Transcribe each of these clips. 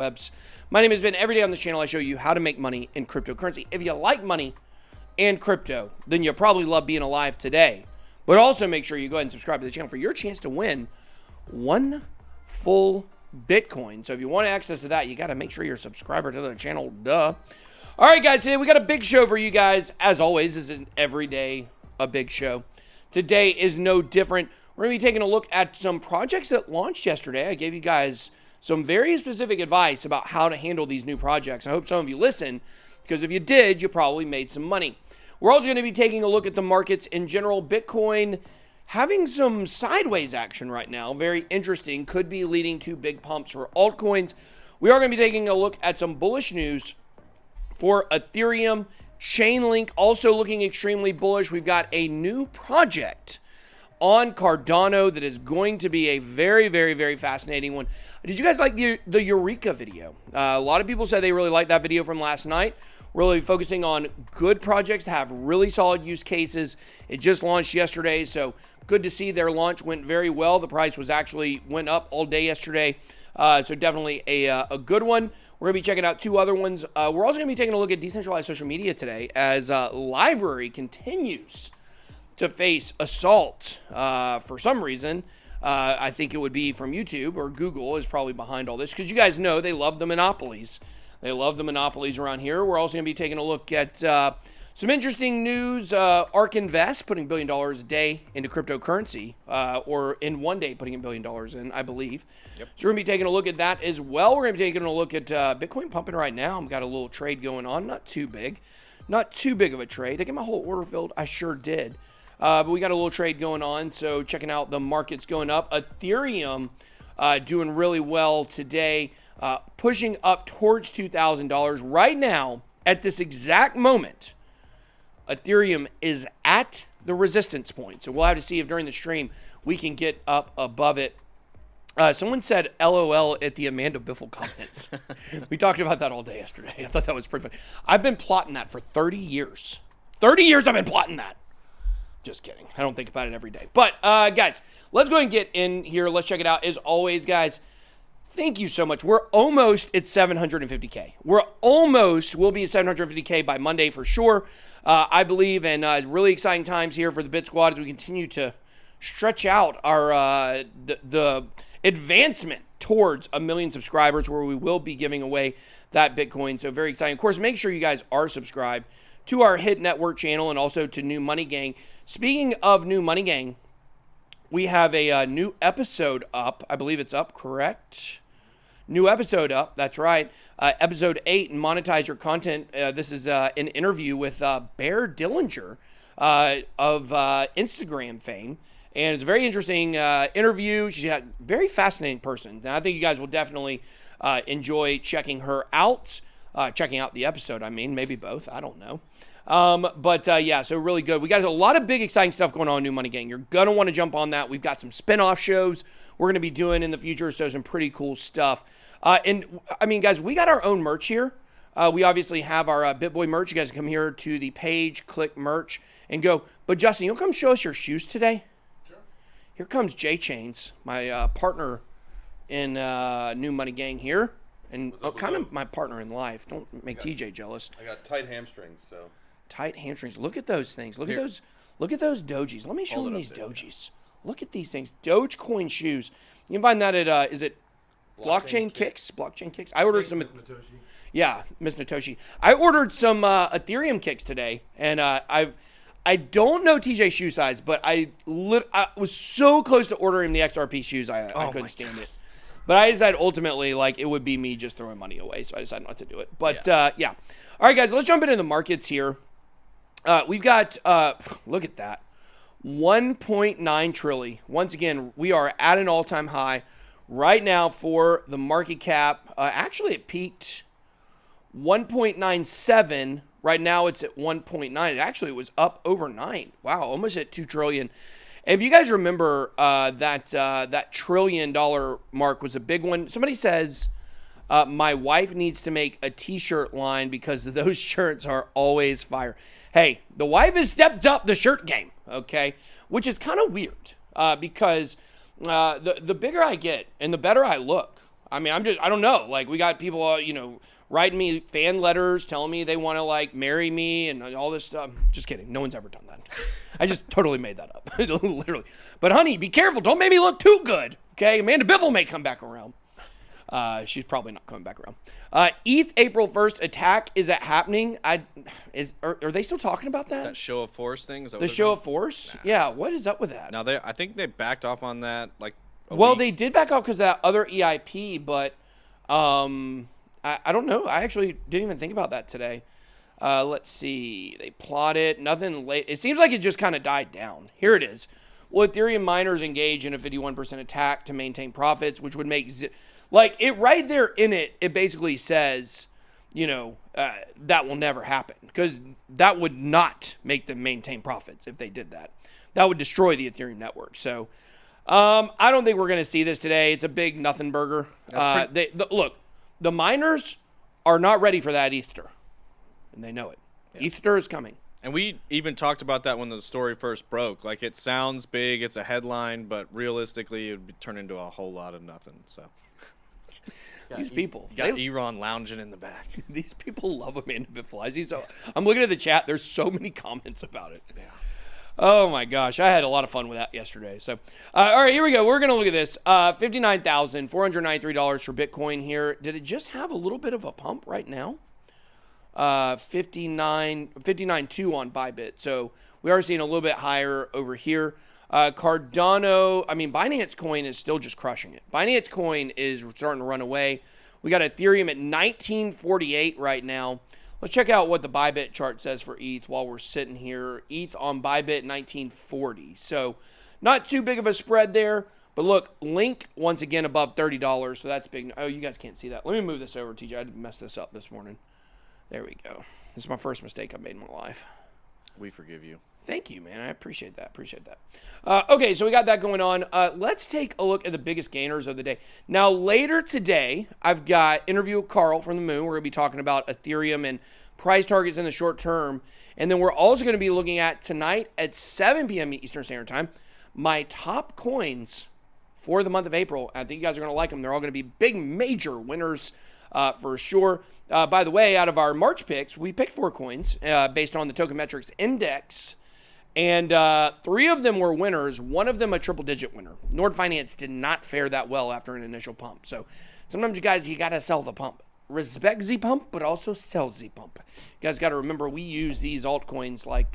webs. My name has been every day on this channel. I show you how to make money in cryptocurrency. If you like money and crypto, then you probably love being alive today. But also make sure you go ahead and subscribe to the channel for your chance to win one full Bitcoin. So if you want access to that, you got to make sure you're a subscriber to the channel. Duh. All right, guys, today we got a big show for you guys. As always, this is every day a big show. Today is no different. We're going to be taking a look at some projects that launched yesterday. I gave you guys some very specific advice about how to handle these new projects. I hope some of you listened, because if you did, you probably made some money. We're also going to be taking a look at the markets in general. Bitcoin having some sideways action right now. Very interesting. Could be leading to big pumps for altcoins. We are going to be taking a look at some bullish news for Ethereum. Chainlink also looking extremely bullish. We've got a new project on Cardano that is going to be a very, very, very fascinating one. Did you guys like the Eureka video? A lot of people said they really liked that video from last night. Really focusing on good projects that have really solid use cases. It just launched yesterday, so good to see their launch went very well. The price went up all day yesterday, so definitely a good one. We're going to be checking out two other ones. We're also going to be taking a look at decentralized social media today as Library continues to face assault for some reason. I think it would be from YouTube, or Google is probably behind all this, because you guys know they love the monopolies. They love the monopolies around here. We're also going to be taking a look at some interesting news. ARK Invest putting $1 billion a day into cryptocurrency, or in one day putting $1 billion in, I believe. Yep. So we're going to be taking a look at that as well. We're going to be taking a look at Bitcoin pumping right now. I've got a little trade going on. Not too big. Not too big of a trade. Did I get my whole order filled? I sure did. But we got a little trade going on, so checking out the markets going up. Ethereum doing really well today, pushing up towards $2,000. Right now, at this exact moment, Ethereum is at the resistance point. So we'll have to see if during the stream we can get up above it. Someone said LOL at the Amanda Biffle comments. We talked about that all day yesterday. I thought that was pretty funny. I've been plotting that for 30 years. 30 years I've been plotting that. Just kidding. I don't think about it every day. But, guys, let's go and get in here. Let's check it out. As always, guys, thank you so much. We're almost at 750K. We'll be at 750K by Monday for sure, I believe. And really exciting times here for the BitSquad as we continue to stretch out our the advancement towards 1 million subscribers, where we will be giving away that Bitcoin. So very exciting. Of course, make sure you guys are subscribed to our Hit Network channel and also to New Money Gang. Speaking of New Money Gang, we have a new episode up. I believe it's up, correct? New episode up, that's right. Episode 8, Monetize Your Content. This is an interview with Bear Dillinger of Instagram fame. And it's a very interesting interview. She's a very fascinating person. And I think you guys will definitely enjoy checking her out. Checking out the episode, I mean, maybe both. I don't know. Yeah, so really good. We got a lot of big, exciting stuff going on in New Money Gang. You're going to want to jump on that. We've got some spinoff shows we're going to be doing in the future, so some pretty cool stuff. And, I mean, guys, we got our own merch here. We obviously have our BitBoy merch. You guys can come here to the page, click merch, and go. But, Justin, you'll come show us your shoes today? Sure. Here comes J Chains, my partner in New Money Gang here. And kind of my partner in life. Don't make TJ jealous. I got tight hamstrings, so. Tight hamstrings. Look at those things. Look at those Doges. Let me show you these Doges. Look at these things. Dogecoin shoes. You can find that at is it Blockchain Kicks? Blockchain Kicks. I ordered some. Yeah, Miss Natoshi. I ordered some Ethereum kicks today, and I don't know TJ shoe size, but I was so close to ordering the XRP shoes. I couldn't stand it. But I decided ultimately, like, it would be me just throwing money away, so I decided not to do it. But, yeah. All right, guys, let's jump into the markets here. We've got, look at that, 1.9 trillion. Once again, we are at an all-time high right now for the market cap. Actually, it peaked 1.97. Right now, it's at 1.9. It was up over 9. Wow, almost at 2 trillion. If you guys remember, that $1 trillion mark was a big one. Somebody says my wife needs to make a T-shirt line because those shirts are always fire. Hey, the wife has stepped up the shirt game, okay? Which is kind of weird because the bigger I get and the better I look, I mean, I don't know. Like, we got people, writing me fan letters telling me they want to, like, marry me and all this stuff. Just kidding. No one's ever done that. I just totally made that up. Literally. But, honey, be careful. Don't make me look too good. Okay? Amanda Biffle may come back around. She's probably not coming back around. ETH April 1st attack. Is that happening? Are they still talking about that? That show of force thing? Is that the show of force? Nah. Yeah. What is up with that? Now, I think they backed off on that, like, well, they did back off because of that other EIP, but I don't know. I actually didn't even think about that today. Let's see. They plotted. Nothing late. It seems like it just kind of died down. Here it is. Well, Ethereum miners engage in a 51% attack to maintain profits, which would make like it right there in it. It basically says, that will never happen because that would not make them maintain profits if they did that. That would destroy the Ethereum network. So I don't think we're going to see this today. It's a big nothing burger. Look, the miners are not ready for that Ether, and they know it. Yeah. Ether is coming. And we even talked about that when the story first broke. Like, it sounds big, it's a headline, but realistically, it would turn into a whole lot of nothing. So these people, you got Elon lounging in the back. These people love Amanda Biffle. So I'm looking at the chat. There's so many comments about it. Yeah. Oh my gosh, I had a lot of fun with that yesterday. So, all right, here we go. We're gonna look at this. $59,493 for Bitcoin here. Did it just have a little bit of a pump right now? 59.2 on Bybit. So we are seeing a little bit higher over here. Cardano, Binance Coin is still just crushing it. Binance Coin is starting to run away. We got Ethereum at 1948 right now. Let's check out what the Bybit chart says for ETH while we're sitting here. ETH on Bybit 1940. So not too big of a spread there. But look, Link once again above $30. So that's big. Oh, you guys can't see that. Let me move this over, TJ. I messed this up this morning. There we go. This is my first mistake I've made in my life. We forgive you. Thank you, man. I appreciate that. Okay, so we got that going on. Let's take a look at the biggest gainers of the day. Now, later today, I've got interview with Carl from the Moon. We're going to be talking about Ethereum and price targets in the short term. And then we're also going to be looking at tonight at 7 p.m. Eastern Standard Time, my top coins for the month of April. I think you guys are going to like them. They're all going to be big, major winners for sure. By the way, out of our March picks, we picked 4 coins based on the Tokenmetrics Index. And 3 of them were winners. 1 of them a triple-digit winner. Nord Finance did not fare that well after an initial pump. So sometimes you got to sell the pump. Respect the pump, but also sell the pump. You guys got to remember we use these altcoins like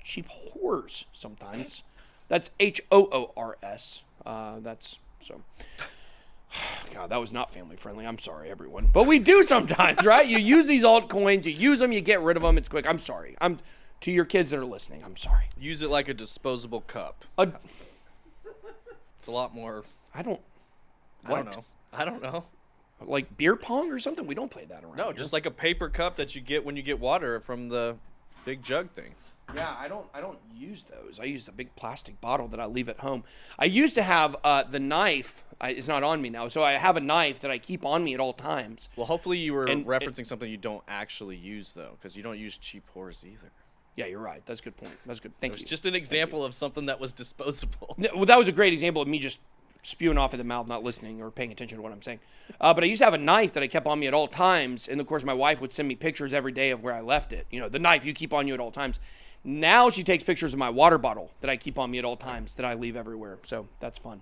cheap whores sometimes. That's HOORS. That's so. God, that was not family friendly. I'm sorry, everyone. But we do sometimes, right? You use these altcoins, you use them, you get rid of them. It's quick. I'm sorry. To your kids that are listening, I'm sorry. Use it like a disposable cup. It's a lot more. I don't know. Like beer pong or something? We don't play that around. No, here. Just like a paper cup that you get when you get water from the big jug thing. Yeah, I don't use those. I use a big plastic bottle that I leave at home. I used to have the knife. It's not on me now. So I have a knife that I keep on me at all times. Well, hopefully you were referencing something you don't actually use, though, because you don't use cheap whores either. Yeah, you're right. That's a good point. That's good. Thank you. It's just an example of something that was disposable. No, well, that was a great example of me just spewing off of the mouth, not listening or paying attention to what I'm saying. But I used to have a knife that I kept on me at all times. And, of course, my wife would send me pictures every day of where I left it. The knife you keep on you at all times. Now she takes pictures of my water bottle that I keep on me at all times that I leave everywhere. So that's fun.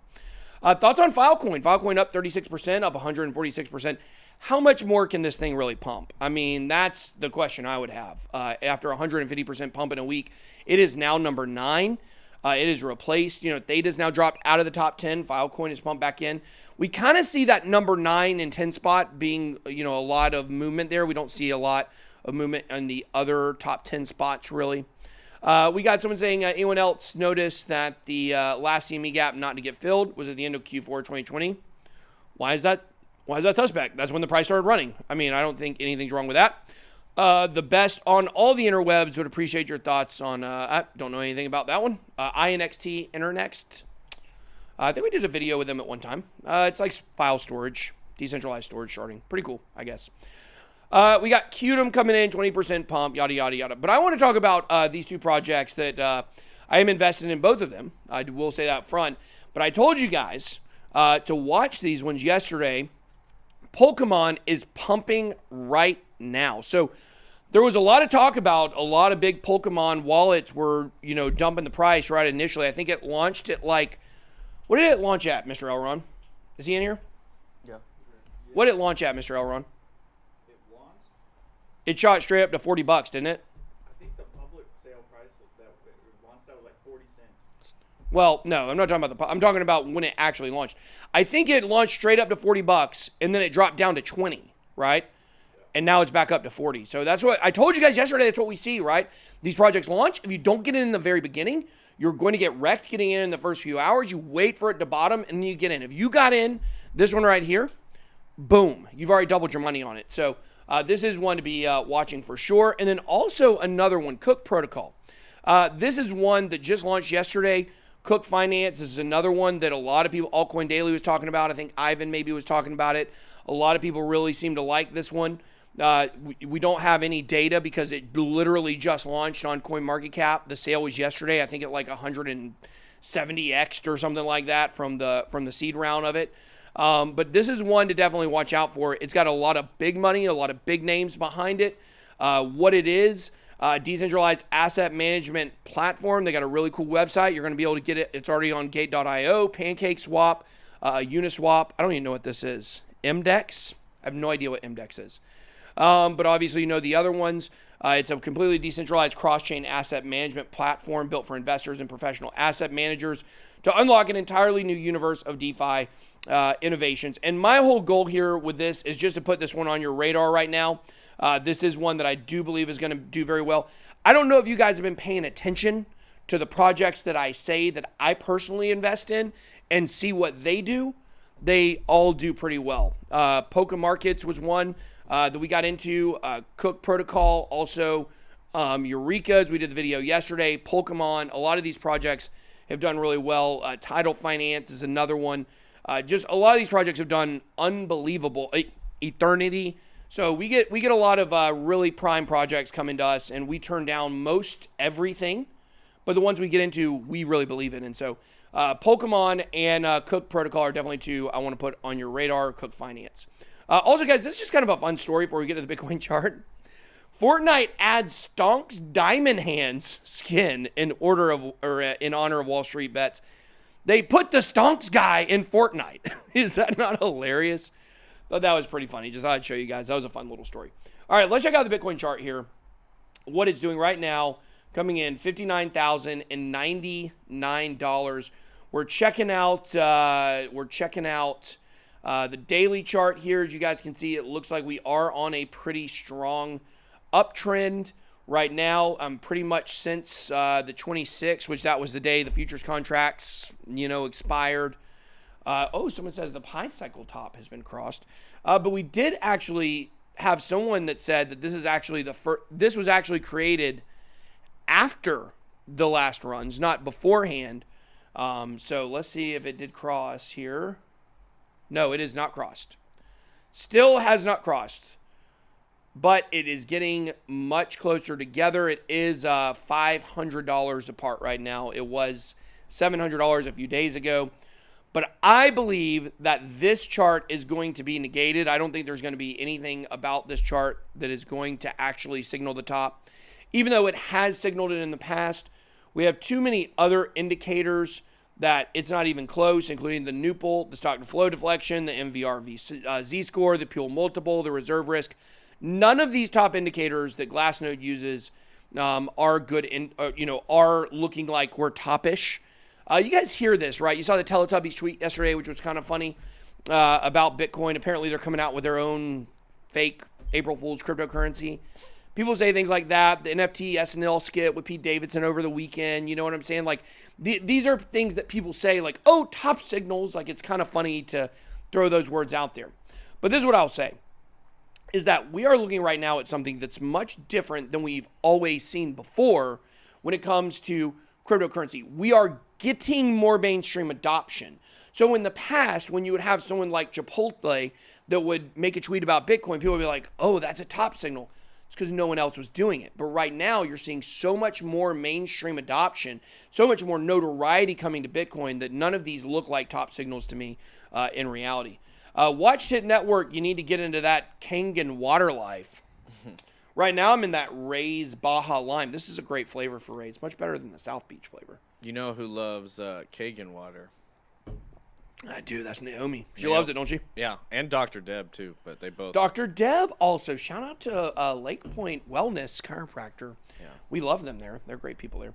Thoughts on Filecoin? Filecoin up 36%, up 146%. How much more can this thing really pump? That's the question I would have. After 150% pump in a week, it is now number 9. It is replaced. Theta's now dropped out of the top 10. Filecoin is pumped back in. We kind of see that number 9 and 10 spot being, a lot of movement there. We don't see a lot of movement in the other top 10 spots, really. We got someone saying, anyone else notice that the last CME gap not to get filled was at the end of Q4 2020? Why is that suspect? That's when the price started running. I don't think anything's wrong with that. The best on all the interwebs would appreciate your thoughts on, I don't know anything about that one. INXT Internext. I think we did a video with them at one time. It's like file storage, decentralized storage sharding. Pretty cool, I guess. We got Qtum coming in, 20% pump, yada, yada, yada. But I want to talk about these 2 projects that I am invested in, both of them. I will say that up front. But I told you guys to watch these ones yesterday Pokemon is pumping right now. So there was a lot of talk about a lot of big Pokemon wallets were, dumping the price right initially. I think it launched at what did it launch at, Mr. Elron? Is he in here? Yeah. What did it launch at, Mr. Elron? Launched? It shot straight up to $40, didn't it? I think the public sale price that it launched that was like 40 cents. Well, no, I'm not talking about I'm talking about when it actually launched. I think it launched straight up to $40 and then it dropped down to 20, right? And now it's back up to 40. So that's what I told you guys yesterday. That's what we see, right? These projects launch. If you don't get in the very beginning, you're going to get wrecked getting in the first few hours. You wait for it to bottom and then you get in. If you got in this one right here, boom, you've already doubled your money on it. So this is one to be watching for sure. And then also another one, Cook Protocol. This is one that just launched yesterday. Cook Finance is another one that a lot of people, Altcoin Daily was talking about. I think Ivan maybe was talking about it. A lot of people really seem to like this one. We don't have any data because it literally just launched on CoinMarketCap. The sale was yesterday. I think at like 170x or something like that from the seed round of it. But this is one to definitely watch out for. It's got a lot of big money, a lot of big names behind it. What it is, decentralized asset management platform. They got a really cool website. You're going to be able to get it. It's already on Gate.io, PancakeSwap, Uniswap. I don't even know what this is. MDEX? I have no idea what MDEX is. But obviously, the other ones. It's a completely decentralized cross-chain asset management platform built for investors and professional asset managers to unlock an entirely new universe of DeFi innovations. And my whole goal here with this is just to put this one on your radar right now. This is one that I do believe is going to do very well. I don't know if you guys have been paying attention to the projects that I say that I personally invest in and see what they do. They all do pretty well. Pokemarkets was one that we got into. Cook Protocol, also Eureka, as we did the video yesterday. Pokemon, a lot of these projects have done really well. Tidal Finance is another one. Just a lot of these projects have done unbelievable. Eternity. So we get a lot of really prime projects coming to us, and we turn down most everything. But the ones we get into, we really believe in. And so Pokemon and Cook Protocol are definitely two I want to put on your radar. Cook Finance. Also, guys, this is just kind of a fun story before we get to the Bitcoin chart. Fortnite adds Stonks Diamond Hands skin in honor of Wall Street Bets. They put the Stonks guy in Fortnite. Is that not hilarious? Thought that was pretty funny. Just thought I'd show you guys. That was a fun little story. All right, let's check out the Bitcoin chart here. What it's doing right now, coming in $59,099. We're checking out the daily chart here. As you guys can see, it looks like we are on a pretty strong uptrend right now. Pretty much since the 26th, which that was the day the futures contracts, expired. Someone says the Pi cycle top has been crossed. But we did actually have someone that said that this is actually this was actually created after the last runs, not beforehand. So let's see if it did cross here. No, it is not crossed. Still has not crossed. But it is getting much closer together. It is $500 apart right now. It was $700 a few days ago. But I believe that this chart is going to be negated. I don't think there's going to be anything about this chart that is going to actually signal the top. Even though it has signaled it in the past, we have too many other indicators that it's not even close, including the Nupal, the stock to flow deflection, the MVRV Z-score, the Pule multiple, the reserve risk. None of these top indicators that Glassnode uses are good, are looking like we're topish. You guys hear this, right? You saw the Teletubbies tweet yesterday, which was kind of funny, about Bitcoin. Apparently, they're coming out with their own fake April Fool's cryptocurrency. People say things like that. The NFT SNL skit with Pete Davidson over the weekend. You know what I'm saying? Like, these are things that people say, like, oh, top signals. Like, it's kind of funny to throw those words out there. But this is what I'll say, is that we are looking right now at something that's much different than we've always seen before when it comes to cryptocurrency. We are getting more mainstream adoption. So in the past, when you would have someone like Chipotle that would make a tweet about Bitcoin, people would be like, oh, that's a top signal. It's because no one else was doing it. But right now, you're seeing so much more mainstream adoption, so much more notoriety coming to Bitcoin that none of these look like top signals to me in reality. Watch Hit Network, you need to get into that Kangen water life. Right now, I'm in that Ray's Baja Lime. This is a great flavor for Ray's. Much better than the South Beach flavor. You know who loves Kangen water? I do. That's Naomi. She loves it, don't she? Yeah, and Dr. Deb, too, but they both. Dr. Deb also. Shout out to Lake Point Wellness Chiropractor. Yeah. We love them there. They're great people there.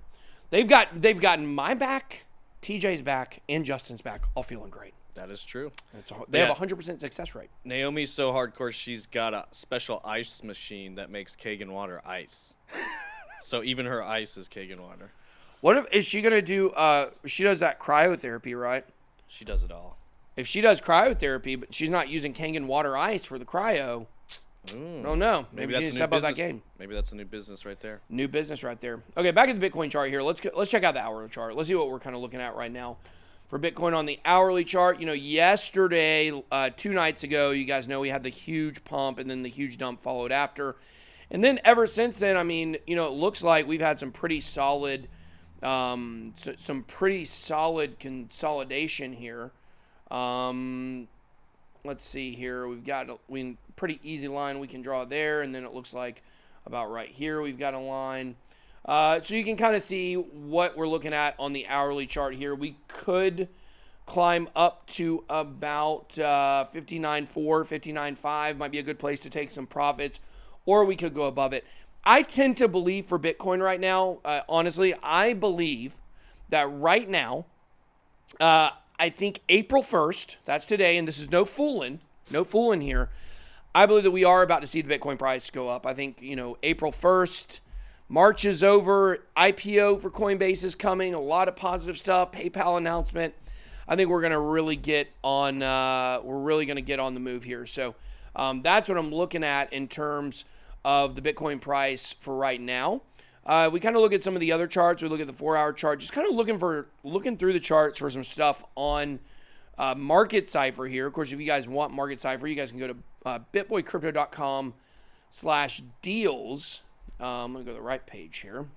They've gotten my back, TJ's back, and Justin's back, all feeling great. That is true. They have a 100% success rate. Naomi's so hardcore, she's got a special ice machine that makes Kangen water ice. So even her ice is Kangen water. Is she going to do, she does that cryotherapy, right? She does it all. If she does cryotherapy, but she's not using Kangen water ice for the cryo, I don't know. Maybe she needs to step up that game. Maybe that's a new business right there. New business right there. Okay, back at the Bitcoin chart here. Let's check out the hourly chart. Let's see what we're kind of looking at right now for Bitcoin on the hourly chart. You know, yesterday, 2 nights ago, you guys know we had the huge pump and then the huge dump followed after. And then ever since then, I mean, you know, it looks like we've had some pretty solid consolidation here. Let's see here. We've got a pretty easy line we can draw there, and then it looks like about right here we've got a line. So you can kind of see what we're looking at on the hourly chart here. We could climb up to about 59.4, 59.5 might be a good place to take some profits, or we could go above it. I tend to believe for Bitcoin right now, honestly, I believe that right now, I think April 1st, that's today, and this is no fooling here. I believe that we are about to see the Bitcoin price go up. I think, you know, April 1st, March is over, IPO for Coinbase is coming, a lot of positive stuff, PayPal announcement. I think we're going to really get on, the move here. So that's what I'm looking at in terms of the Bitcoin price for right now. We kind of look at some of the other charts. We look at the 4-hour chart, just kind of looking through the charts for some stuff on Market Cypher here. Of course, if you guys want Market Cypher, you guys can go to bitboycrypto.com/deals. I'm going to go to the right page here.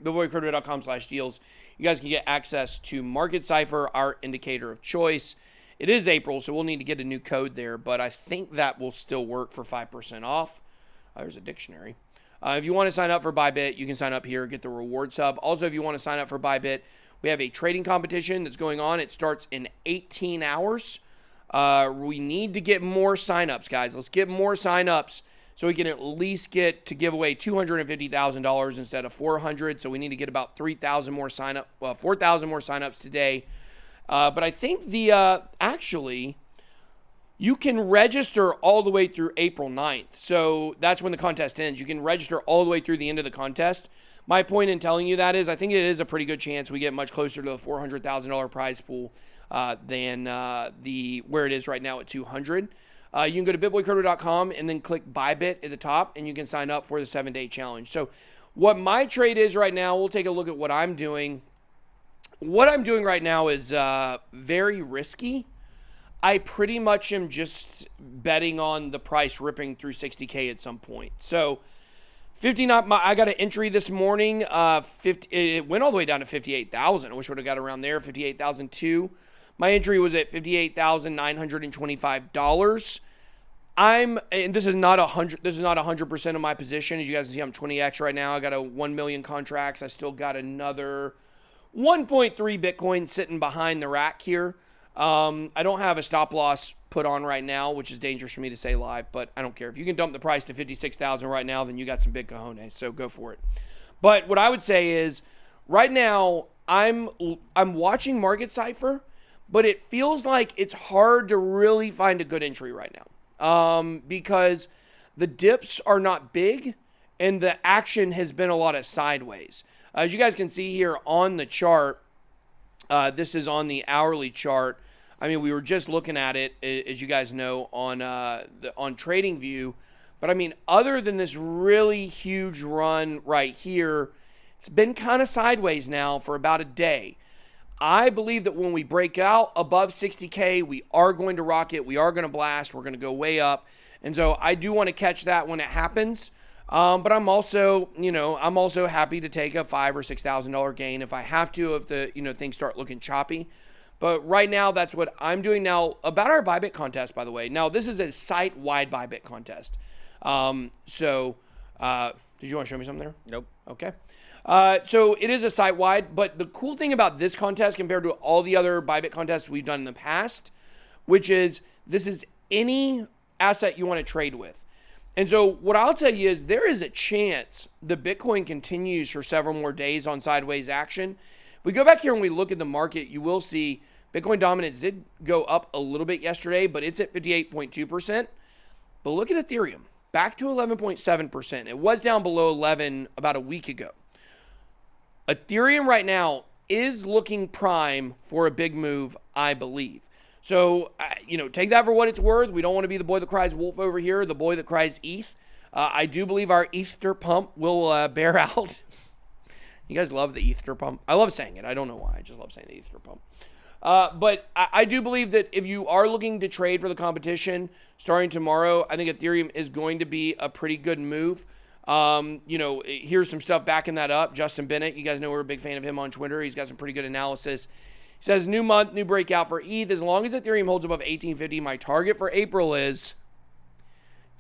bitboycrypto.com/deals. You guys can get access to Market Cypher, our indicator of choice. It is April, so we'll need to get a new code there, but I think that will still work for 5% off. There's a dictionary. If you want to sign up for Bybit, you can sign up here, get the reward sub. Also, if you want to sign up for Bybit, we have a trading competition that's going on. It starts in 18 hours. We need to get more signups, guys. Let's get more signups so we can at least get to give away $250,000 instead of $400. So we need to get about 4,000 more signups today. But I think actually, you can register all the way through April 9th. So that's when the contest ends. You can register all the way through the end of the contest. My point in telling you that is I think it is a pretty good chance we get much closer to the $400,000 prize pool than where it is right now at $200,000. You can go to bitboycrypto.com and then click Bybit at the top, and you can sign up for the 7-day challenge. So what my trade is right now, we'll take a look at what I'm doing. What I'm doing right now is very risky. I pretty much am just betting on the price ripping through 60K at some point. So 59, I got an entry this morning. It went all the way down to 58,000. I wish I would have got around there, 58,002. My entry was at $58,925. And this is not 100. This is not 100% of my position. As you guys can see, I'm 20x right now. I got 1 million contracts. I still got another 1.3 Bitcoin sitting behind the rack here. I don't have a stop loss put on right now, which is dangerous for me to say live, but I don't care. If you can dump the price to 56,000 right now, then you got some big cojones, so go for it. But what I would say is right now I'm watching Market Cypher, but it feels like it's hard to really find a good entry right now. Because the dips are not big and the action has been a lot of sideways. As you guys can see here on the chart, this is on the hourly chart. I mean, we were just looking at it, as you guys know, on TradingView. But I mean, other than this really huge run right here, it's been kind of sideways now for about a day. I believe that when we break out above 60K, we are going to rock it. We are going to blast. We're going to go way up. And so I do want to catch that when it happens. But I'm also happy to take a $5,000 or $6,000 gain if I have to, if the things start looking choppy. But right now, that's what I'm doing. Now, about our Bybit contest, by the way. Now, this is a site-wide Bybit contest. Did you want to show me something there? Nope. Okay. So it is a site-wide, but the cool thing about this contest compared to all the other Bybit contests we've done in the past, which is this is any asset you want to trade with. And so what I'll tell you is there is a chance the Bitcoin continues for several more days on sideways action. If we go back here and we look at the market, you will see Bitcoin dominance did go up a little bit yesterday, but it's at 58.2%. But look at Ethereum, back to 11.7%. It was down below 11 about a week ago. Ethereum right now is looking prime for a big move, I believe. So, take that for what it's worth. We don't want to be the boy that cries wolf over here, the boy that cries ETH. I do believe our Ether pump will bear out. You guys love the Ether pump? I love saying it. I don't know why. I just love saying the Ether pump. But I do believe that if you are looking to trade for the competition starting tomorrow, I think Ethereum is going to be a pretty good move. Here's some stuff backing that up. Justin Bennett, you guys know we're a big fan of him on Twitter. He's got some pretty good analysis. He says, new month, new breakout for ETH. As long as Ethereum holds above $18.50, my target for April is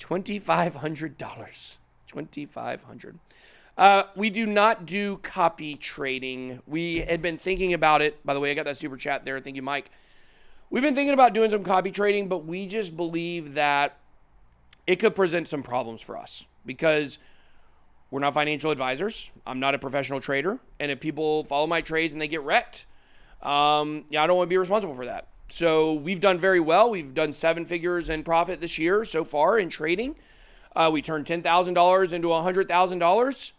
$2,500. $2,500. We do not do copy trading. We had been thinking about it. By the way, I got that super chat there. Thank you, Mike. We've been thinking about doing some copy trading, but we just believe that it could present some problems for us because we're not financial advisors. I'm not a professional trader. And if people follow my trades and they get wrecked, I don't want to be responsible for that. So we've done very well. We've done 7 figures in profit this year so far in trading. We turned $10,000 into $100,000.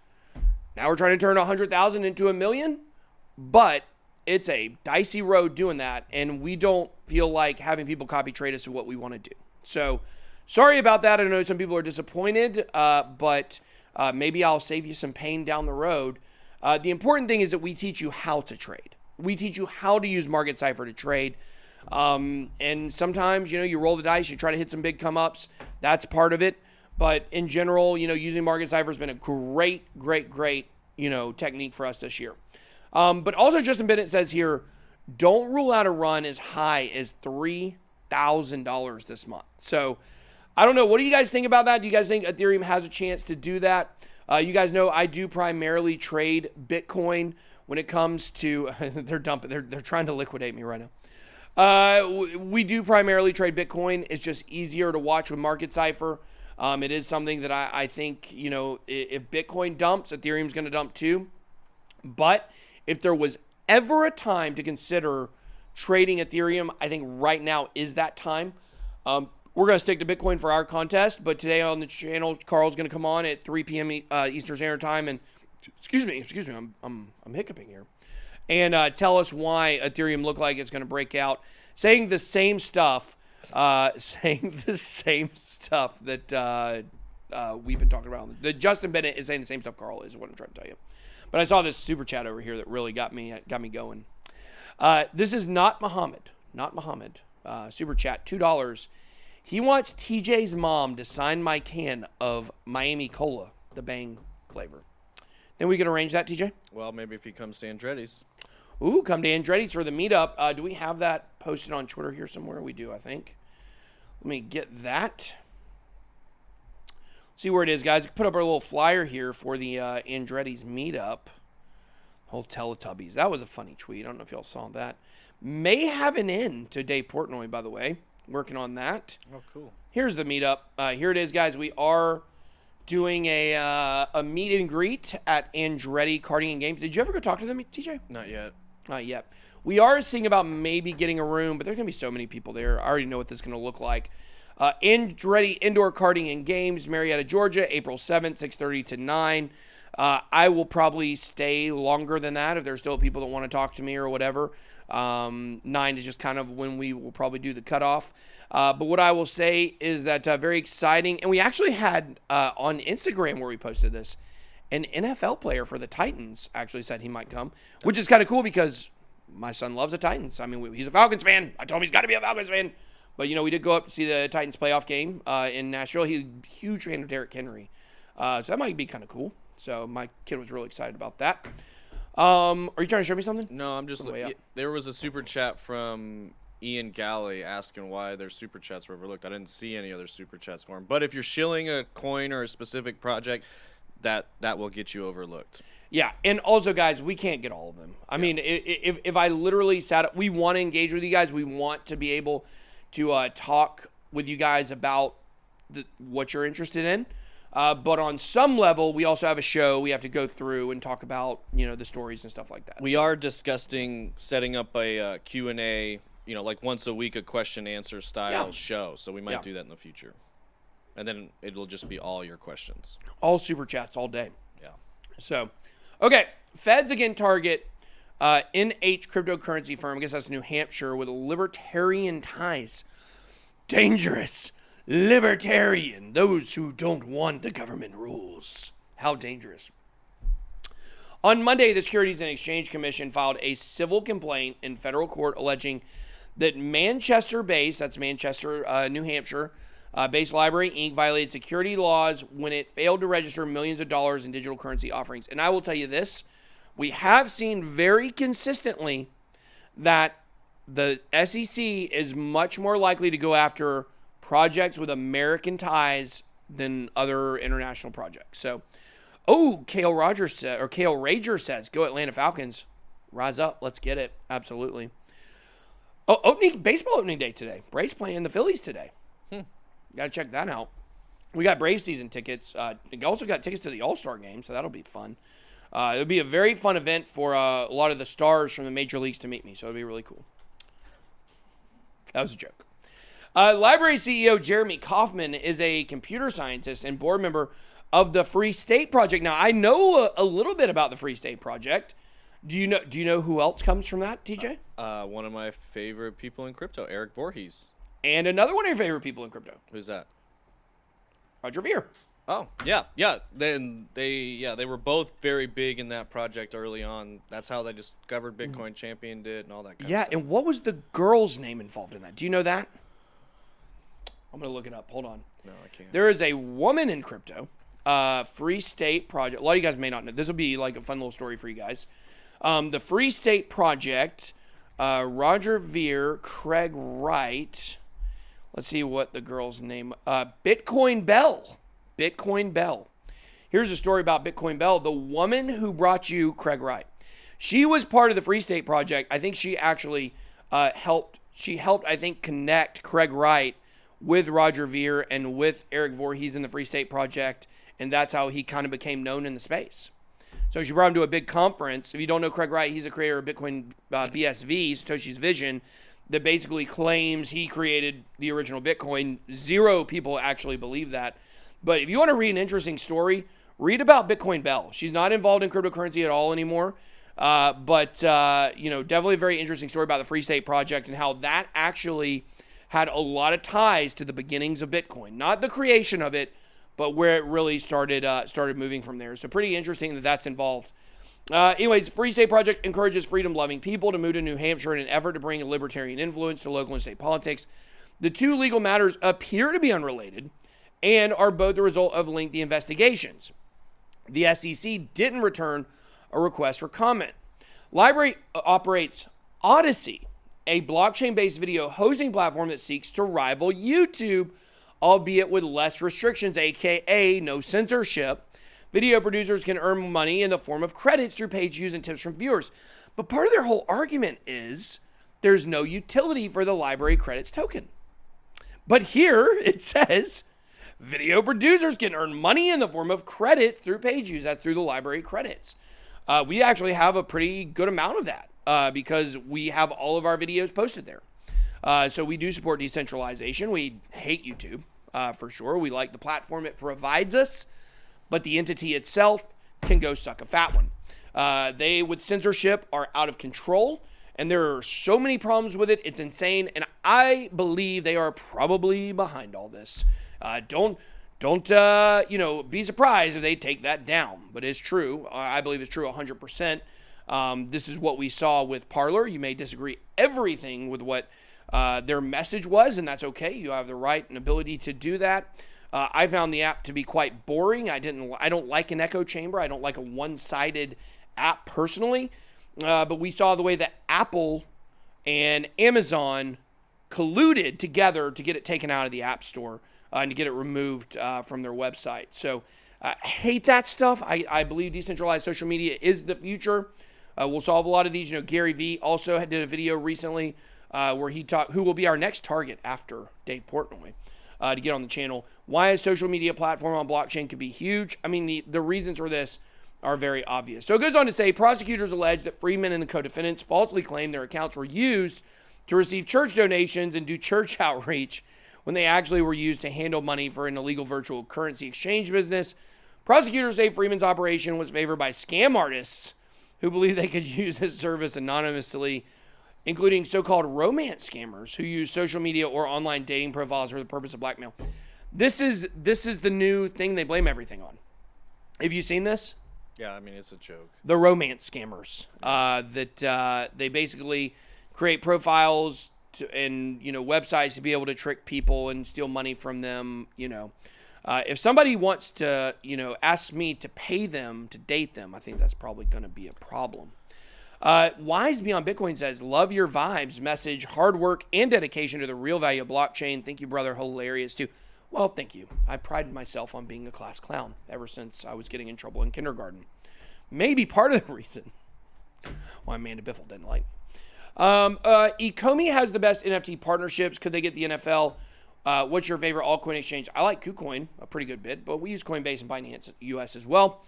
Now we're trying to turn $100,000 into $1 million, but it's a dicey road doing that, and we don't feel like having people copy trade us is what we want to do. So sorry about that. I know some people are disappointed, but maybe I'll save you some pain down the road. The important thing is that we teach you how to trade. We teach you how to use Market Cypher to trade. And sometimes, you roll the dice, you try to hit some big come-ups. That's part of it. But in general, using Market Cypher has been a great technique for us this year. But also Justin Bennett says here, don't rule out a run as high as $3,000 this month. So I don't know. What do you guys think about that? Do you guys think Ethereum has a chance to do that? You guys know I do primarily trade Bitcoin when it comes to, they're trying to liquidate me right now. We do primarily trade Bitcoin. It's just easier to watch with Market Cypher. It is something that I think, if Bitcoin dumps, Ethereum's going to dump too. But if there was ever a time to consider trading Ethereum, I think right now is that time. We're going to stick to Bitcoin for our contest, but today on the channel, Carl's going to come on at 3 p.m. Eastern Standard Time, and excuse me, I'm hiccuping here, and tell us why Ethereum looked like it's going to break out, saying the same stuff that we've been talking about. The Justin Bennett is saying the same stuff Carl is what I'm trying to tell you. But I saw this super chat over here that really got me going. This is not Muhammad. Super chat, $2. He wants TJ's mom to sign my can of Miami Cola, the Bang flavor. Then we can arrange that, TJ? Well, maybe if he comes to Andretti's. Ooh, come to Andretti's for the meetup. Do we have that posted on Twitter here somewhere? We do, I think. Let me get that. See where it is, guys. Put up our little flyer here for the Andretti's meetup. Whole Teletubbies. That was a funny tweet. I don't know if y'all saw that. May have an end to Dave Portnoy, by the way. Working on that. Oh, cool. Here's the meetup. Here it is, guys. We are doing a meet and greet at Andretti Karting and Games. Did you ever go talk to them, TJ? Not yet. Not yet. We are seeing about maybe getting a room, but there's going to be so many people there. I already know what this is going to look like. Andretti Indoor Karting and Games, Marietta, Georgia, April 7th, 6:30 to 9. I will probably stay longer than that if there's still people that want to talk to me or whatever. 9 is just kind of when we will probably do the cutoff. But what I will say is that very exciting. And we actually had on Instagram where we posted this, an NFL player for the Titans actually said he might come, which is kind of cool because my son loves the Titans. I mean, he's a Falcons fan. I told him he's got to be a Falcons fan. But, we did go up to see the Titans playoff game in Nashville. He's a huge fan of Derrick Henry. So that might be kind of cool. So my kid was really excited about that. Are you trying to show me something? No, I'm just. On the way up. There was a super chat from Ian Galley asking why their super chats were overlooked. I didn't see any other super chats for him. But if you're shilling a coin or a specific project, that will get you overlooked. Yeah, and also, guys, we can't get all of them. I mean, if I literally sat up, we want to engage with you guys. We want to be able to talk with you guys about what you're interested in. But on some level, we also have a show we have to go through and talk about, the stories and stuff like that. We are discussing setting up a Q&A, like once a week, a question-answer style show. So we might do that in the future. And then it'll just be all your questions. All super chats all day. Yeah. So, okay. Feds again target NH cryptocurrency firm. I guess that's New Hampshire with libertarian ties. Dangerous. Libertarian. Those who don't want the government rules. How dangerous. On Monday, the Securities and Exchange Commission filed a civil complaint in federal court alleging that Manchester-based, that's Manchester, New Hampshire, Base Library Inc. violated security laws when it failed to register millions of dollars in digital currency offerings. And I will tell you this, we have seen very consistently that the SEC is much more likely to go after projects with American ties than other international projects. So, Kale Rager says, go Atlanta Falcons. Rise up. Let's get it. Absolutely. Baseball opening day today. Braves playing the Phillies today. Got to check that out. We got Braves season tickets. We also got tickets to the All-Star game, so that'll be fun. It'll be a very fun event for a lot of the stars from the major leagues to meet me, so it'll be really cool. That was a joke. Library CEO Jeremy Kaufman is a computer scientist and board member of the Free State Project. Now, I know a little bit about the Free State Project. Do you know who else comes from that, TJ? One of my favorite people in crypto, Eric Voorhees. And another one of your favorite people in crypto. Who's that? Roger Ver. Oh, yeah. They were both very big in that project early on. That's how they discovered Bitcoin, championed it, and all that kind of stuff. And what was the girl's name involved in that? Do you know that? I'm going to look it up. Hold on. No, I can't. There is a woman in crypto, Free State Project. A lot of you guys may not know. This will be like a fun little story for you guys. The Free State Project, Roger Ver, Craig Wright. Let's see what the girl's name. Bitcoin Bell. Bitcoin Bell. Here's a story about Bitcoin Bell. The woman who brought you Craig Wright. She was part of the Free State Project. I think she actually helped. She helped, I think, connect Craig Wright with Roger Ver and with Eric Voorhees in the Free State Project. And that's how he kind of became known in the space. So she brought him to a big conference. If you don't know Craig Wright, he's the creator of Bitcoin BSV, Satoshi's Vision, that basically claims he created the original Bitcoin. Zero people actually believe that. But if you want to read an interesting story, read about Bitcoin Bell. She's not involved in cryptocurrency at all anymore. But definitely a very interesting story about the Free State Project and how that actually had a lot of ties to the beginnings of Bitcoin. Not the creation of it, but where it really started moving from there. So pretty interesting that that's involved. Anyways, Free State Project encourages freedom-loving people to move to New Hampshire in an effort to bring a libertarian influence to local and state politics. The two legal matters appear to be unrelated and are both the result of lengthy investigations. The SEC didn't return a request for comment. Library operates Odyssey, a blockchain-based video hosting platform that seeks to rival YouTube, albeit with less restrictions, aka no censorship. Video producers can earn money in the form of credits through page views and tips from viewers. But part of their whole argument is there's no utility for the library credits token. But here it says video producers can earn money in the form of credit through page views. That's through the library credits. We actually have a pretty good amount of that because we have all of our videos posted there. So we do support decentralization. We hate YouTube for sure. We like the platform it provides us, but the entity itself can go suck a fat one. They, with censorship, are out of control, and there are so many problems with it. It's insane, and I believe they are probably behind all this. Don't be surprised if they take that down, but it's true. I believe it's true 100%. This is what we saw with Parler. You may disagree everything with what their message was, and that's okay. You have the right and ability to do that. I found the app to be quite boring. I don't like an echo chamber. I don't like a one-sided app personally, but we saw the way that Apple and Amazon colluded together to get it taken out of the App Store and to get it removed from their website. So I hate that stuff. I believe decentralized social media is the future. We'll solve a lot of these. Gary Vee also did a video recently where he talked who will be our next target after Dave Portnoy to get on the channel. Why a social media platform on blockchain could be huge. I mean, the reasons for this are very obvious. So it goes on to say, prosecutors allege that Friedman and the co-defendants falsely claimed their accounts were used to receive church donations and do church outreach when they actually were used to handle money for an illegal virtual currency exchange business. Prosecutors say Friedman's operation was favored by scam artists who believe they could use his service anonymously, including so-called romance scammers who use social media or online dating profiles for the purpose of blackmail. This is the new thing they blame everything on. Have you seen this? Yeah, I mean, it's a joke. The romance scammers that they basically create profiles and websites to be able to trick people and steal money from them. If somebody wants to ask me to pay them to date them, I think that's probably going to be a problem. Wise Beyond Bitcoin says, love your vibes, message, hard work, and dedication to the real value of blockchain. Thank you, brother. Hilarious, too. Well, thank you. I pride myself on being a class clown ever since I was getting in trouble in kindergarten. Maybe part of the reason why Amanda Biffle didn't like me. Ecomi has the best NFT partnerships. Could they get the NFL? What's your favorite altcoin exchange? I like KuCoin, a pretty good bid, but we use Coinbase and Binance US as well.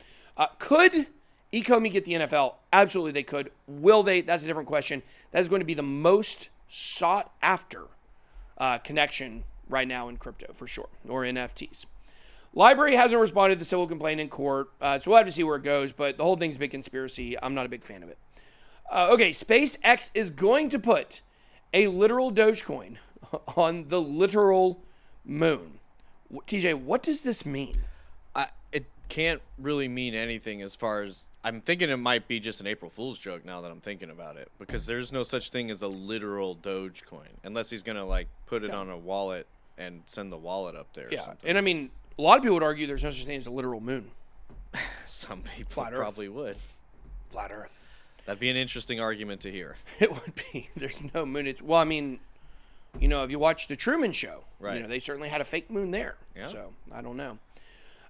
Could Ecomi get the NFL? Absolutely they could. Will they? That's a different question. That is going to be the most sought after connection right now in crypto for sure, or NFTs. Library hasn't responded to the civil complaint in court, so we'll have to see where it goes, but the whole thing's a big conspiracy. I'm not a big fan of it. Okay, SpaceX is going to put a literal Dogecoin on the literal moon. TJ, what does this mean? It can't really mean anything as far as... I'm thinking it might be just an April Fool's joke now that I'm thinking about it, because there's no such thing as a literal Dogecoin, unless he's going to put it on a wallet and send the wallet up there or something. And I mean, a lot of people would argue there's no such thing as a literal moon. Some people probably would. Flat Earth. That'd be an interesting argument to hear. It would be. There's no moon. Well, I mean, if you watch The Truman Show, right. They certainly had a fake moon there. Yeah. So, I don't know.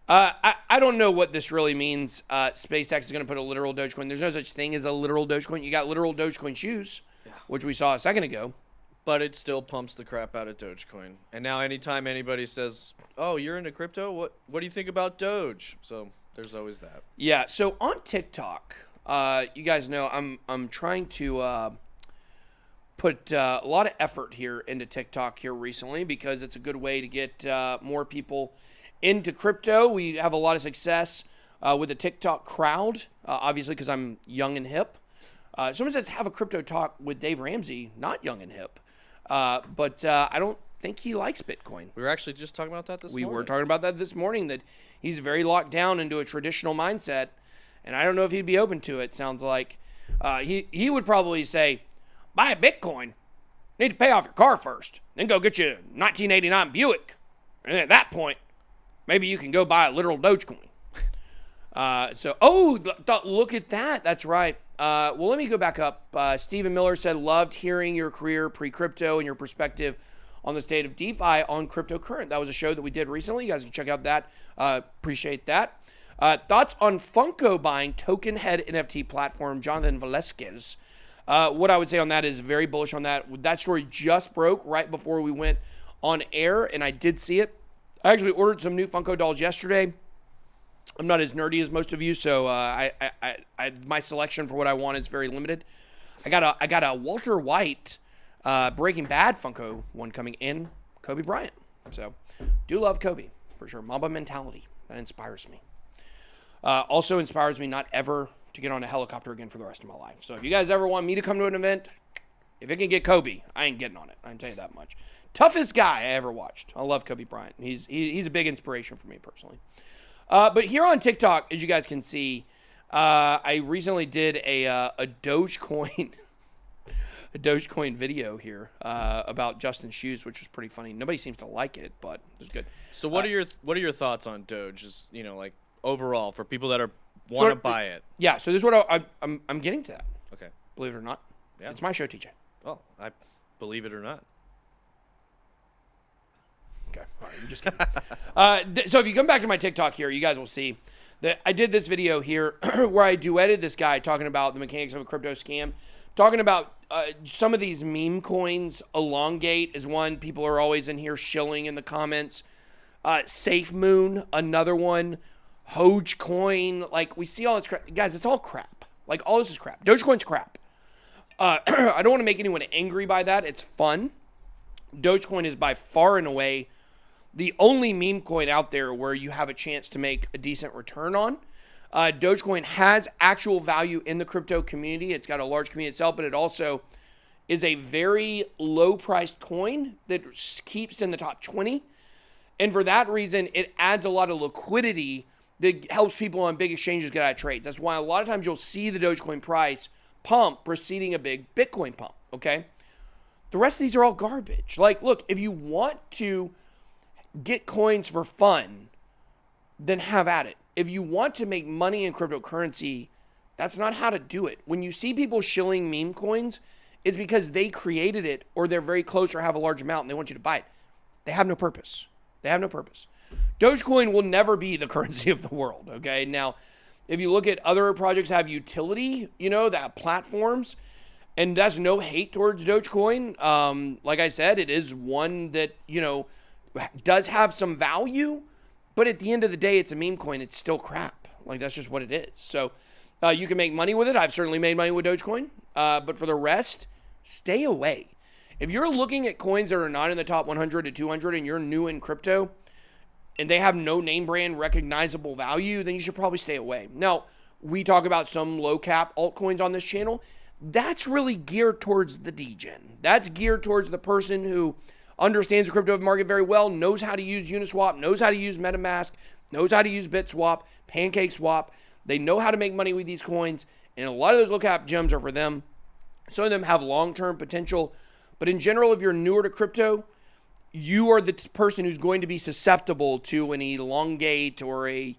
I don't know what this really means. SpaceX is going to put a literal Dogecoin. There's no such thing as a literal Dogecoin. You got literal Dogecoin shoes, which we saw a second ago. But it still pumps the crap out of Dogecoin. And now anytime anybody says, oh, you're into crypto? What do you think about Doge? So there's always that. Yeah, so on TikTok, you guys know I'm trying to put a lot of effort here into TikTok here recently because it's a good way to get more people into crypto. We have a lot of success with the TikTok crowd, obviously because I'm young and hip. Someone says have a crypto talk with Dave Ramsey, not young and hip. But I don't think he likes Bitcoin. We were actually just talking about that this morning. We were talking about that this morning, that he's very locked down into a traditional mindset, and I don't know if he'd be open to it. Sounds like he would probably say, buy a Bitcoin, need to pay off your car first, then go get you a 1989 Buick. And at that point, maybe you can go buy a literal Dogecoin. Look at that. That's right. Well, let me go back up. Stephen Miller said, loved hearing your career pre-crypto and your perspective on the state of DeFi on cryptocurrency. That was a show that we did recently. You guys can check out that. Appreciate that. Thoughts on Funko buying token head NFT platform, Jonathan Velasquez. What I would say on that is very bullish on that. That story just broke right before we went on air, and I did see it. I actually ordered some new Funko dolls yesterday. I'm not as nerdy as most of you, so my selection for what I want is very limited. I got a Walter White Breaking Bad Funko one coming in, Kobe Bryant. So do love Kobe for sure. Mamba mentality, that inspires me. Also inspires me not ever to get on a helicopter again for the rest of my life. So if you guys ever want me to come to an event, if it can get Kobe, I ain't getting on it. I can tell you that much. Toughest guy I ever watched. I love Kobe Bryant. He's a big inspiration for me personally. But here on TikTok, as you guys can see, I recently did a Dogecoin video here about Justin's shoes, which was pretty funny. Nobody seems to like it, but it was good. So what are your thoughts on Doge? Just overall for people that want to buy it. Yeah, so this is what I'm getting to that. Okay. Believe it or not. Yeah. It's my show, TJ. Oh, I believe it or not. Okay, all right, I'm just kidding. So if you come back to my TikTok here, you guys will see that I did this video here where I duetted this guy talking about the mechanics of a crypto scam, talking about some of these meme coins. Elongate is one. People are always in here shilling in the comments. Safe Moon, another one. Dogecoin, like we see all this crap. Guys, it's all crap. Like all this is crap. Dogecoin's crap. I don't want to make anyone angry by that. It's fun. Dogecoin is by far and away the only meme coin out there where you have a chance to make a decent return on. Dogecoin has actual value in the crypto community. It's got a large community itself, but it also is a very low-priced coin that keeps in the top 20. And for that reason, it adds a lot of liquidity that helps people on big exchanges get out of trades. That's why a lot of times you'll see the Dogecoin price pump preceding a big Bitcoin pump, okay? The rest of these are all garbage. Like, look, if you want to get coins for fun, then have at it. If you want to make money in cryptocurrency, that's not how to do it. When you see people shilling meme coins, it's because they created it or they're very close or have a large amount and they want you to buy it. They have no purpose. They have no purpose. Dogecoin will never be the currency of the world, okay? Now, if you look at other projects that have utility, that have platforms, and that's no hate towards Dogecoin. Like I said, it is one that, does have some value, but at the end of the day, it's a meme coin. It's still crap. Like, that's just what it is. So you can make money with it. I've certainly made money with Dogecoin. But for the rest, stay away. If you're looking at coins that are not in the top 100 to 200 and you're new in crypto and they have no name brand recognizable value, then you should probably stay away. Now, we talk about some low cap altcoins on this channel. That's really geared towards the degen. That's geared towards the person who understands the crypto market very well, knows how to use Uniswap, knows how to use MetaMask, knows how to use BitSwap, PancakeSwap. They know how to make money with these coins, and a lot of those low cap gems are for them. Some of them have long-term potential, but in general, if you're newer to crypto, you are the person who's going to be susceptible to an Elongate or a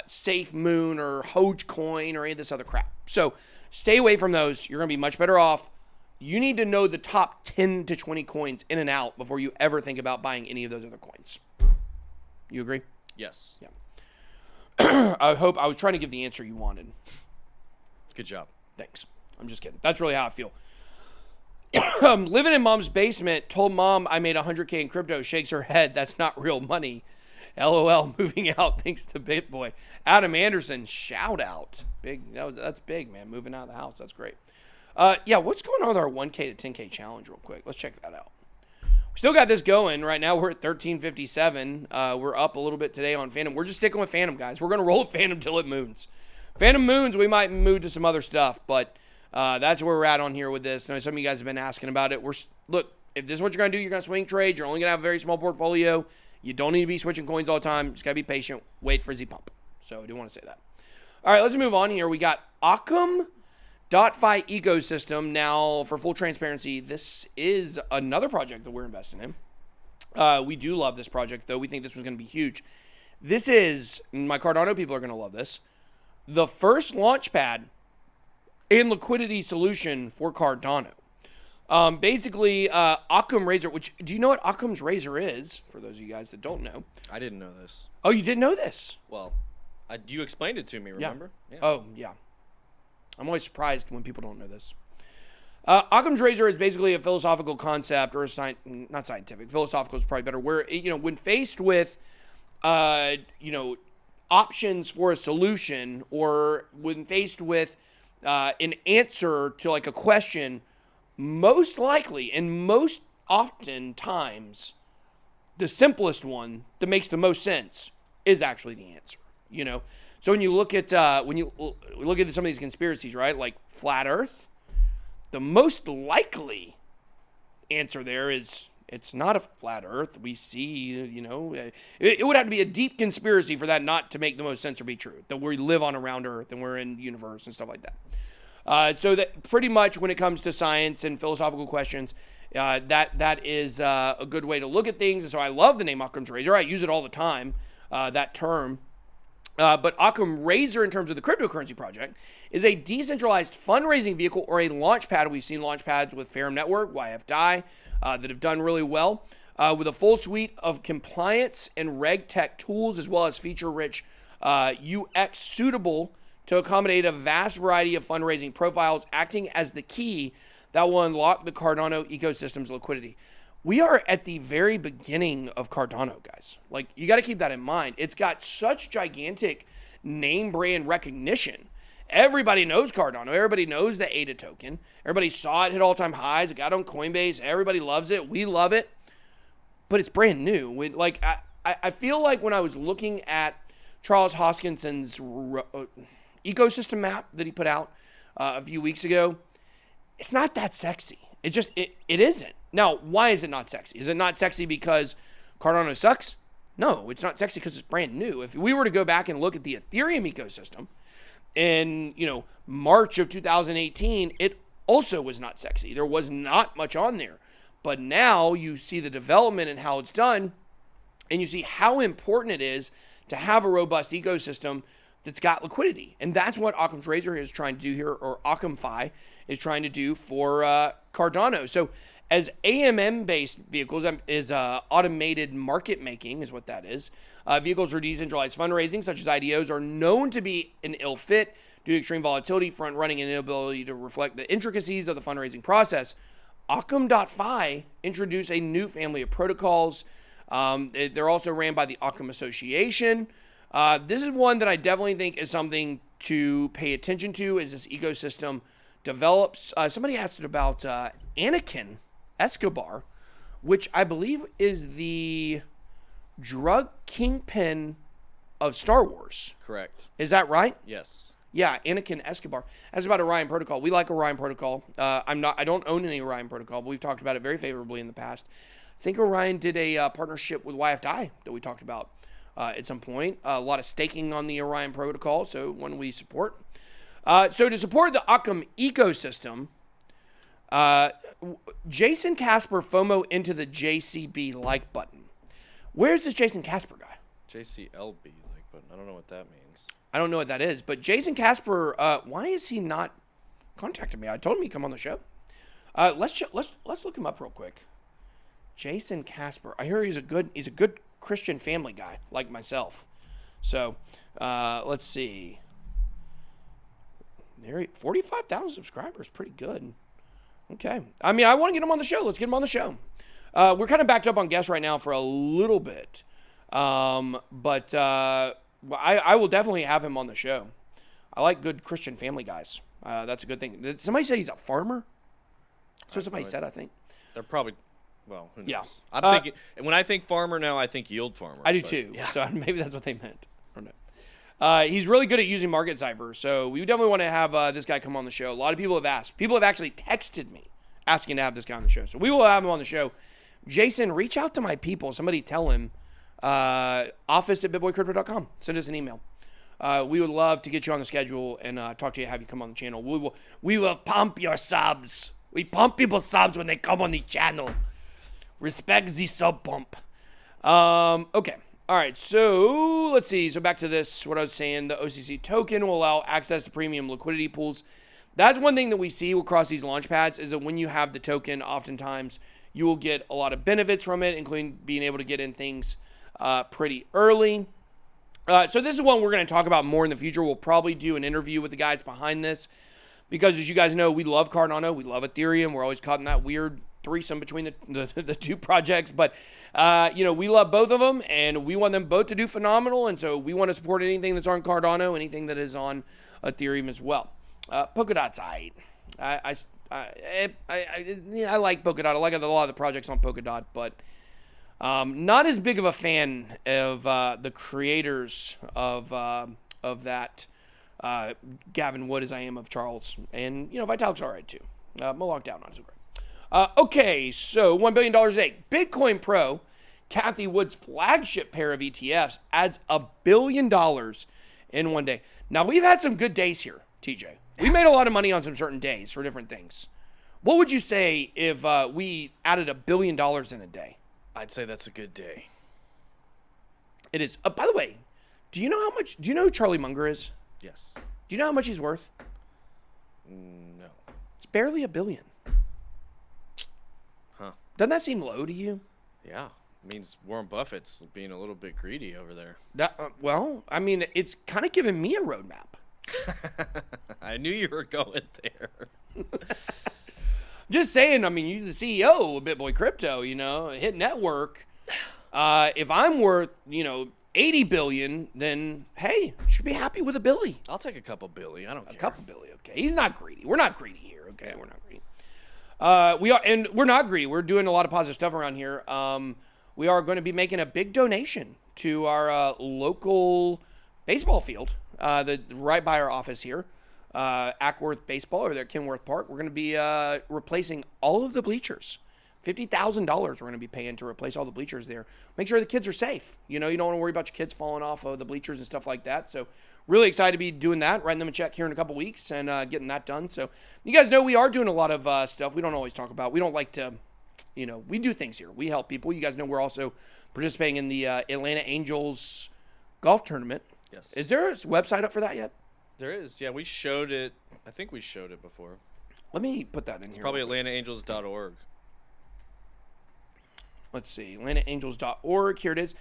Safe Moon or Dogecoin or any of this other crap. So stay away from those. You're going to be much better off. You need to know the top 10 to 20 coins in and out before you ever think about buying any of those other coins. You agree? Yes. Yeah. I was trying to give the answer you wanted. Good job. Thanks. I'm just kidding. That's really how I feel. Living in mom's basement, told mom I made 100K in crypto, shakes her head. That's not real money. LOL, moving out thanks to BitBoy. Adam Anderson, shout out. Big. That's big, man. Moving out of the house. That's great. Yeah, what's going on with our 1K to 10K challenge real quick? Let's check that out. We still got this going. Right now we're at 1357. We're up a little bit today on Phantom. We're just sticking with Phantom, guys. We're going to roll with Phantom till it moons. Phantom moons, we might move to some other stuff, but that's where we're at on here with this. I know some of you guys have been asking about it. Look, if this is what you're going to do, you're going to swing trade. You're only going to have a very small portfolio. You don't need to be switching coins all the time. Just got to be patient. Wait for Z pump. So I do want to say that. All right, let's move on here. We got Occam.fi ecosystem. Now, for full transparency, this is another project that we're investing in. We do love this project, though. We think this was going to be huge. This is, my Cardano people are going to love this, the first launchpad and liquidity solution for Cardano. Basically, Occam Razor, which, do you know what Occam's Razor is, for those of you guys that don't know? I didn't know this. Oh, you didn't know this? Well, you explained it to me, remember? Yeah. Oh, yeah. I'm always surprised when people don't know this. Occam's Razor is basically a philosophical concept, or not scientific, philosophical is probably better, where, when faced with, options for a solution, or when faced with an answer to like a question, most likely and most often times, the simplest one that makes the most sense is actually the answer. So when you look at some of these conspiracies, right, like flat Earth, the most likely answer there is it's not a flat Earth. We see, it would have to be a deep conspiracy for that not to make the most sense or be true. That we live on a round Earth and we're in the universe and stuff like that. So that pretty much when it comes to science and philosophical questions, that is a good way to look at things. And so I love the name Occam's Razor. I use it all the time, that term. But Occam Razor, in terms of the cryptocurrency project, is a decentralized fundraising vehicle or a launchpad. We've seen launchpads with Ferrum Network, YFDI, that have done really well, with a full suite of compliance and reg tech tools, as well as feature-rich UX suitable to accommodate a vast variety of fundraising profiles, acting as the key that will unlock the Cardano ecosystem's liquidity. We are at the very beginning of Cardano, guys. Like, you got to keep that in mind. It's got such gigantic name brand recognition. Everybody knows Cardano. Everybody knows the ADA token. Everybody saw it hit all-time highs. It got on Coinbase. Everybody loves it. We love it. But it's brand new. I feel like when I was looking at Charles Hoskinson's ecosystem map that he put out a few weeks ago, it's not that sexy. It isn't. Now, why is it not sexy? Is it not sexy because Cardano sucks? No, it's not sexy because it's brand new. If we were to go back and look at the Ethereum ecosystem in, March of 2018, it also was not sexy. There was not much on there. But now you see the development and how it's done, and you see how important it is to have a robust ecosystem that's got liquidity. And that's what Occam's Razor is trying to do here, or OccamFi is trying to do for Cardano. So as AMM-based vehicles is automated market making is what that is. Vehicles for decentralized fundraising, such as IDOs, are known to be an ill fit due to extreme volatility, front running, and inability to reflect the intricacies of the fundraising process. Occam.fi introduced a new family of protocols. They're also ran by the Occam Association. This is one that I definitely think is something to pay attention to as this ecosystem develops. Somebody asked about Anakin Escobar, which I believe is the drug kingpin of Star Wars. Correct. Is that right? Yes. Yeah, Anakin Escobar. As about Orion Protocol, we like Orion Protocol. I don't own any Orion Protocol, but we've talked about it very favorably in the past. I think Orion did a partnership with YFDI that we talked about at some point. A lot of staking on the Orion Protocol, so one we support. So to support the Occam ecosystem, Jason Casper FOMO into the JCB like button. Where's this Jason Casper guy? JCLB like button. I don't know what that means. I don't know what that is, but Jason Casper, why is he not contacting me? I told him he'd come on the show. Let's look him up real quick. Jason Casper. I hear he's a good Christian family guy like myself. So let's see. There, 45,000 subscribers, pretty good. Okay. I mean, I want to get him on the show. Let's get him on the show. We're kind of backed up on guests right now for a little bit, but I will definitely have him on the show. I like good Christian family guys. That's a good thing. Did somebody say he's a farmer? That's what somebody said, I think. They're probably, well, who knows? Yeah. I'm thinking, and when I think farmer now, I think yield farmer. I do too. Yeah. So maybe that's what they meant. I don't know. He's really good at using market cipher, so we definitely want to have this guy come on the show. A lot of people have asked. People have actually texted me asking to have this guy on the show. So we will have him on the show. Jason, reach out to my people. Somebody tell him, office@bitboycrypto.com. Send us an email. We would love to get you on the schedule and talk to you, have you come on the channel. We will pump your subs. We pump people's subs when they come on the channel. Respect the sub pump. Okay. All right. So let's see. So back to this, what I was saying, the OCC token will allow access to premium liquidity pools. That's one thing that we see across these launch pads is that when you have the token, oftentimes you will get a lot of benefits from it, including being able to get in things pretty early. So this is one we're going to talk about more in the future. We'll probably do an interview with the guys behind this because, as you guys know, we love Cardano. We love Ethereum. We're always caught in that weird threesome between the two projects. But, we love both of them, and we want them both to do phenomenal. And so we want to support anything that's on Cardano, anything that is on Ethereum as well. Polkadot's I like Polkadot. I like a lot of the projects on Polkadot, but not as big of a fan of the creators of that Gavin Wood as I am of Charles. And, Vitalik's all right, too. Mohawk down, not so great. Okay, so $1 billion a day. Bitcoin Pro, Cathie Wood's flagship pair of ETFs, adds $1 billion in one day. Now, we've had some good days here, TJ. We made a lot of money on some certain days for different things. What would you say if we added $1 billion in a day? I'd say that's a good day. It is. By the way, Do you know how much? Do you know who Charlie Munger is? Yes. Do you know how much he's worth? No. It's barely $1 billion. Huh. Doesn't that seem low to you? Yeah. Means Warren Buffett's being a little bit greedy over there. Well, I mean, it's kind of giving me a roadmap. I knew you were going there. Just saying, I mean, you're the CEO of BitBoy Crypto, Hit Network. If I'm worth, 80 billion, then hey, you should be happy with $1 billion. I'll take a couple billy. I don't care. A couple billion, okay. He's not greedy. We're not greedy here, okay? We're not greedy. And we're not greedy. We're doing a lot of positive stuff around here. We are going to be making a big donation to our local baseball field, right by our office here, Ackworth Baseball, or there at Kenworth Park. We're going to be replacing all of the bleachers. $50,000 we're going to be paying to replace all the bleachers there. Make sure the kids are safe. You don't want to worry about your kids falling off of the bleachers and stuff like that. So really excited to be doing that, writing them a check here in a couple weeks and getting that done. So you guys know we are doing a lot of stuff we don't always talk about. We don't like to, we do things here. We help people. You guys know we're also participating in the Atlanta Angels golf tournament. Yes. Is there a website up for that yet? There is. Yeah, we showed it. I think we showed it before. Let me put that in here. Probably AtlantaAngels.org. Let's see, AtlantaAngels.org. Here it is.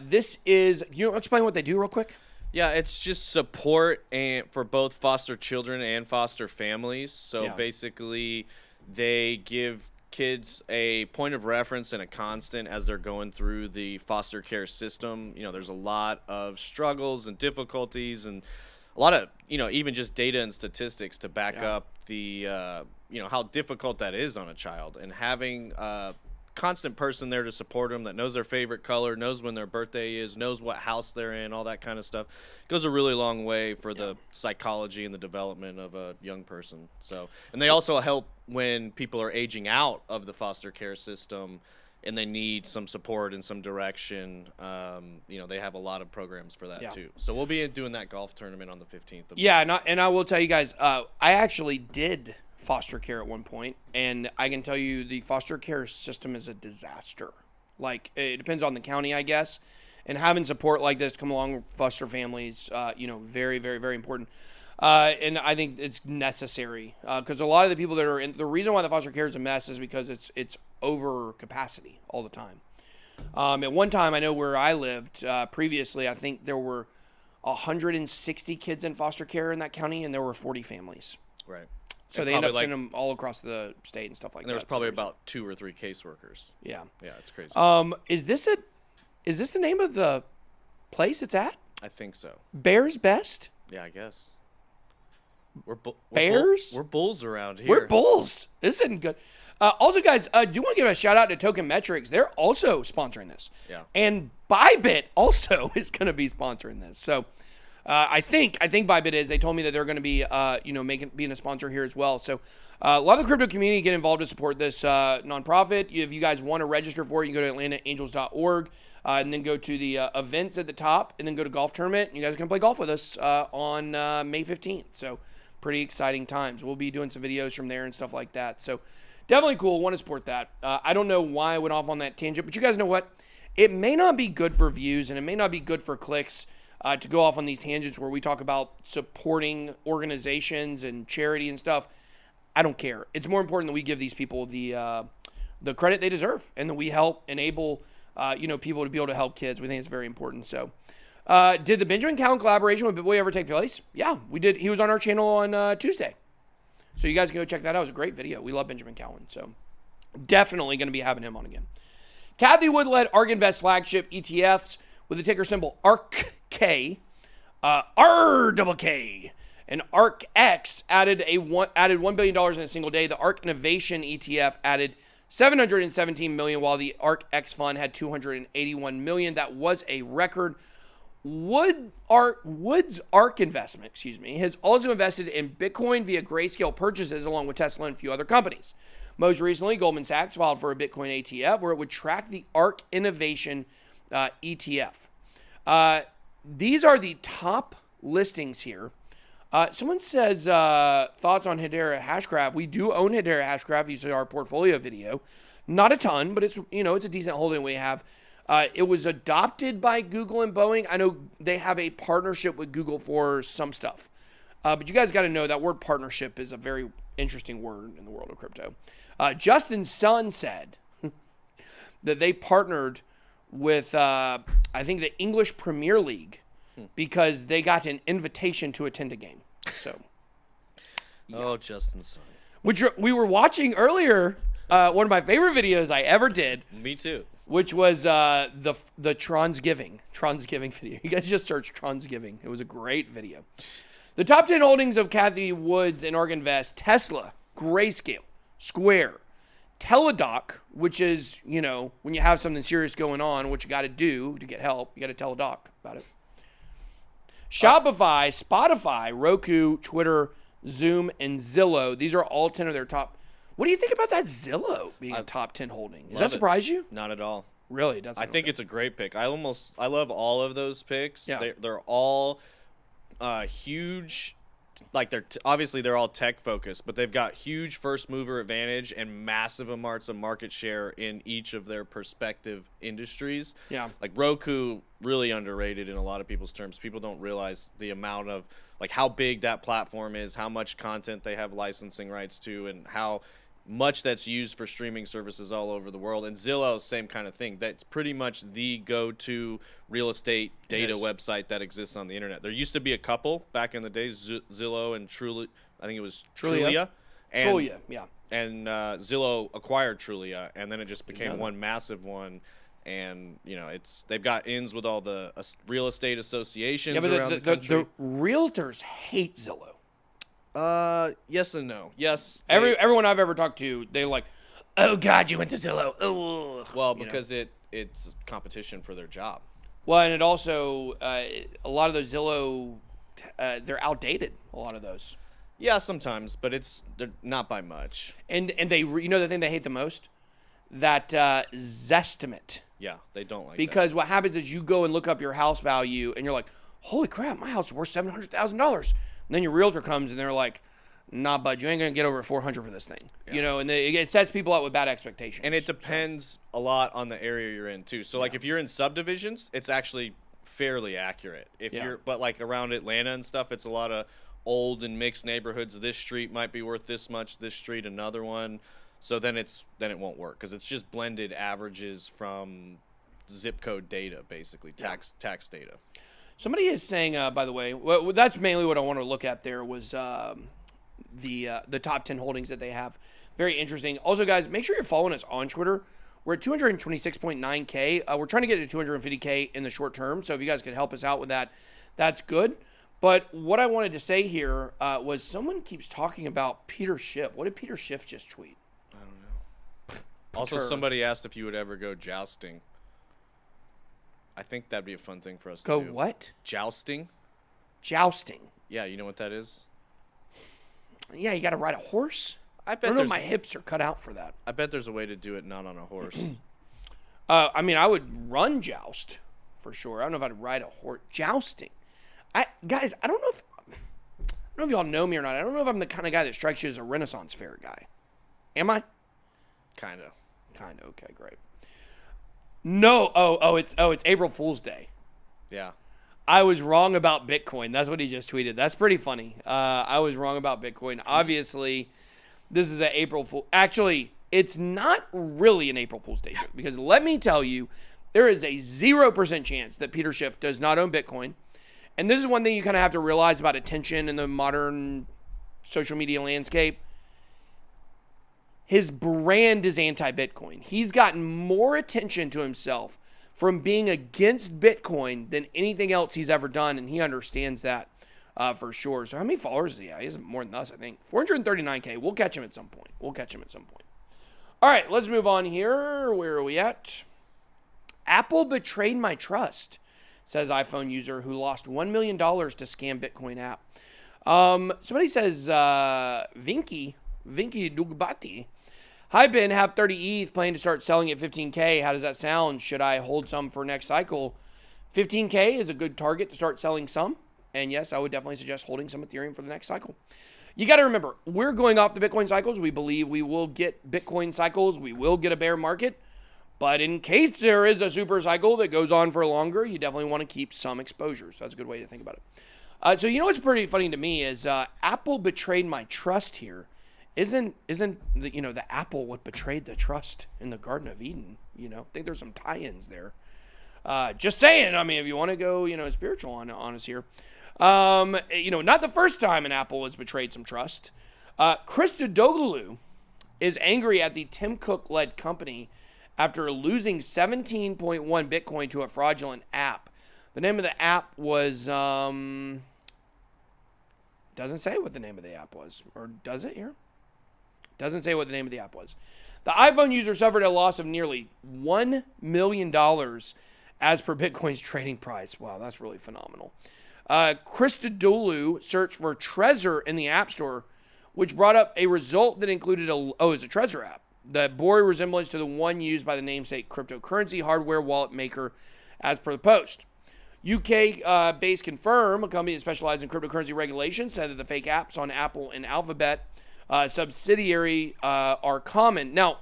This is, you explain what they do real quick? Yeah, it's just support for both foster children and foster families. So basically, they give kids a point of reference and a constant as they're going through the foster care system. There's a lot of struggles and difficulties and a lot of, even just data and statistics to back up the, how difficult that is on a child. And having constant person there to support them that knows their favorite color, knows when their birthday is, knows what house they're in, all that kind of stuff goes a really long way for the psychology and the development of a young person. So, and they also help when people are aging out of the foster care system and they need some support and some direction. They have a lot of programs for that too. So we'll be doing that golf tournament on the 15th. And I will tell you guys, I actually did foster care at one point, and I can tell you the foster care system is a disaster. Like, it depends on the county, I guess, and having support like this come along with foster families, very, very, very important. And I think it's necessary because a lot of the people that are in, the reason why the foster care is a mess is because it's over capacity all the time. At one time, I know where I lived previously, I think there were 160 kids in foster care in that county, and there were 40 families. Right. So they end up sending them all across the state and stuff like that. And there was probably about 2 or 3 caseworkers. Yeah. Yeah, it's crazy. Is this the name of the place it's at? I think so. Bears Best? Yeah, I guess. Bears? We're bulls around here. We're bulls. This isn't good. Also, guys, I do want to give a shout out to Token Metrics. They're also sponsoring this. Yeah. And Bybit also is going to be sponsoring this. So I think Bybit is. They told me that they're going to be, being a sponsor here as well. So a lot of the crypto community get involved to support this nonprofit. If you guys want to register for it, you can go to AtlantaAngels.org and then go to the events at the top and then go to golf tournament. You guys can play golf with us on May 15th. So pretty exciting times. We'll be doing some videos from there and stuff like that. So definitely cool. Want to support that. I don't know why I went off on that tangent, but you guys know what? It may not be good for views and it may not be good for clicks to go off on these tangents where we talk about supporting organizations and charity and stuff. I don't care. It's more important that we give these people the credit they deserve and that we help enable people to be able to help kids. We think it's very important. So did the Benjamin Cowan collaboration with BitBoy ever take place? Yeah, we did. He was on our channel on Tuesday. So you guys can go check that out. It was a great video. We love Benjamin Cowan. So definitely going to be having him on again. Kathy Wood led ARK Invest flagship ETFs with the ticker symbol ARKK, RKK, and ARKX added $1 billion in a single day. The ARK Innovation ETF added $717 million, while the ARKX fund had $281 million. That was a record. Wood's ARK investment, has also invested in Bitcoin via grayscale purchases along with Tesla and a few other companies. Most recently, Goldman Sachs filed for a Bitcoin ETF where it would track the ARK Innovation ETF. These are the top listings here. Someone says thoughts on Hedera Hashgraph. We do own Hedera Hashgraph. You see our portfolio video. Not a ton, but it's a decent holding we have. It was adopted by Google and Boeing. I know they have a partnership with Google for some stuff. But you guys got to know that word partnership is a very interesting word in the world of crypto. Justin Sun said that they partnered with, I think, the English Premier League because they got an invitation to attend a game. So, Oh, Justin Sun. which we were watching earlier, one of my favorite videos I ever did, Me too. which was the Transgiving video. You guys just search Transgiving. It was a great video. The top 10 holdings of Kathy Woods and Ark Invest: Tesla, Grayscale, Square, Teladoc, which is, you know, when you have something serious going on, what you got to do to get help, you got to tell a doc about it. Shopify, Spotify, Roku, Twitter, Zoom, and Zillow. These are all 10 of their top. What do you think about that Zillow being a top 10 holding? Does that surprise you? Not at all. Really? It doesn't. I think it's a great pick. I love all of those picks. Yeah. They're all huge. Like obviously they're all tech focused, but they've got huge first mover advantage and massive amounts of market share in each of their respective industries. Yeah. Like Roku, really underrated in a lot of people's terms. People don't realize the amount of like how big that platform is, how much content they have licensing rights to, and how much that's used for streaming services all over the world. And Zillow, same kind of thing. That's pretty much the go-to real estate data website that exists on the internet. There used to be a couple back in the day, Zillow and Trulia. I think it was Trulia. Trulia, yeah. And Zillow acquired Trulia, and then it just became one massive one. And you know, they've got ins with all the real estate associations around the country. The realtors hate Zillow. Yes and no. Yes. Everyone I've ever talked to, they're like, "Oh God, you went to Zillow." Oh, well, because it's competition for their job. Well, and it also a lot of those Zillow, they're outdated. A lot of those. Yeah, sometimes, but they're not by much. And they, you know, the thing they hate the most, that Zestimate. Yeah, they don't like because what happens is you go and look up your house value, and you're like, "Holy crap, my house is worth $700,000." And then your realtor comes and they're like, "Nah, bud, you ain't gonna get over 400 for this thing." Yeah. You know, and it sets people out with bad expectations. And it depends a lot on the area you're in too. So like if you're in subdivisions, it's actually fairly accurate. But like around Atlanta and stuff, it's a lot of old and mixed neighborhoods. This street might be worth this much, this street another one. So then it won't work because it's just blended averages from zip code data, basically tax data. Somebody is saying, by the way, well, that's mainly what I want to look at. There was the top 10 holdings that they have. Very interesting. Also, guys, make sure you're following us on Twitter. We're at 226.9K. We're trying to get to 250K in the short term. So if you guys could help us out with that, that's good. But what I wanted to say here was someone keeps talking about Peter Schiff. What did Peter Schiff just tweet? I don't know. Also, somebody asked if you would ever go jousting. I think that'd be a fun thing for us to do. Go what? Jousting. Jousting. Yeah, you know what that is? Yeah, you got to ride a horse? I bet my hips are cut out for that. I bet there's a way to do it not on a horse. I mean, I would run joust for sure. I don't know if I'd ride a horse. Jousting. Guys, I don't know if y'all know me or not. I don't know if I'm the kind of guy that strikes you as a Renaissance fair guy. Am I? Kind of. Okay, great. No. It's April Fool's Day. Yeah. I was wrong about Bitcoin. That's what he just tweeted. That's pretty funny. I was wrong about Bitcoin. Obviously, this is an April Fool. Actually, it's not really an April Fool's Day joke because let me tell you, there is a 0% chance that Peter Schiff does not own Bitcoin. And this is one thing you kind of have to realize about attention in the modern social media landscape. His brand is anti-Bitcoin. He's gotten more attention to himself from being against Bitcoin than anything else he's ever done, and he understands that for sure. So how many followers does he have? He has more than us, I think. 439K. We'll catch him at some point. All right, let's move on here. Where are we at? Apple betrayed my trust, says iPhone user who lost $1 million to scam Bitcoin app. Somebody says, Vinky Dugbati. Hi, Ben. Have 30 ETH. Planning to start selling at 15K. How does that sound? Should I hold some for next cycle? 15K is a good target to start selling some. And yes, I would definitely suggest holding some Ethereum for the next cycle. You got to remember, we're going off the Bitcoin cycles. We believe we will get Bitcoin cycles. We will get a bear market. But in case there is a super cycle that goes on for longer, you definitely want to keep some exposure. So that's a good way to think about it. So you know what's pretty funny to me is Apple betrayed my trust here. Isn't the apple what betrayed the trust in the Garden of Eden? I think there's some tie-ins there. Just saying. I mean, if you want to go, spiritual on us here. Not the first time an Apple has betrayed some trust. Christodoulou is angry at the Tim Cook-led company after losing 17.1 Bitcoin to a fraudulent app. The name of the app was, doesn't say what the name of the app was. Or does it here? Doesn't say what the name of the app was. The iPhone user suffered a loss of nearly $1 million as per Bitcoin's trading price. Wow, that's really phenomenal. Christodoulou searched for Trezor in the App Store, which brought up a result that included it's a Trezor app that bore a resemblance to the one used by the namesake cryptocurrency hardware wallet maker, as per the post. UK-based Confirm, a company that specializes in cryptocurrency regulation, said that the fake apps on Apple and Alphabet subsidiary are common. Now,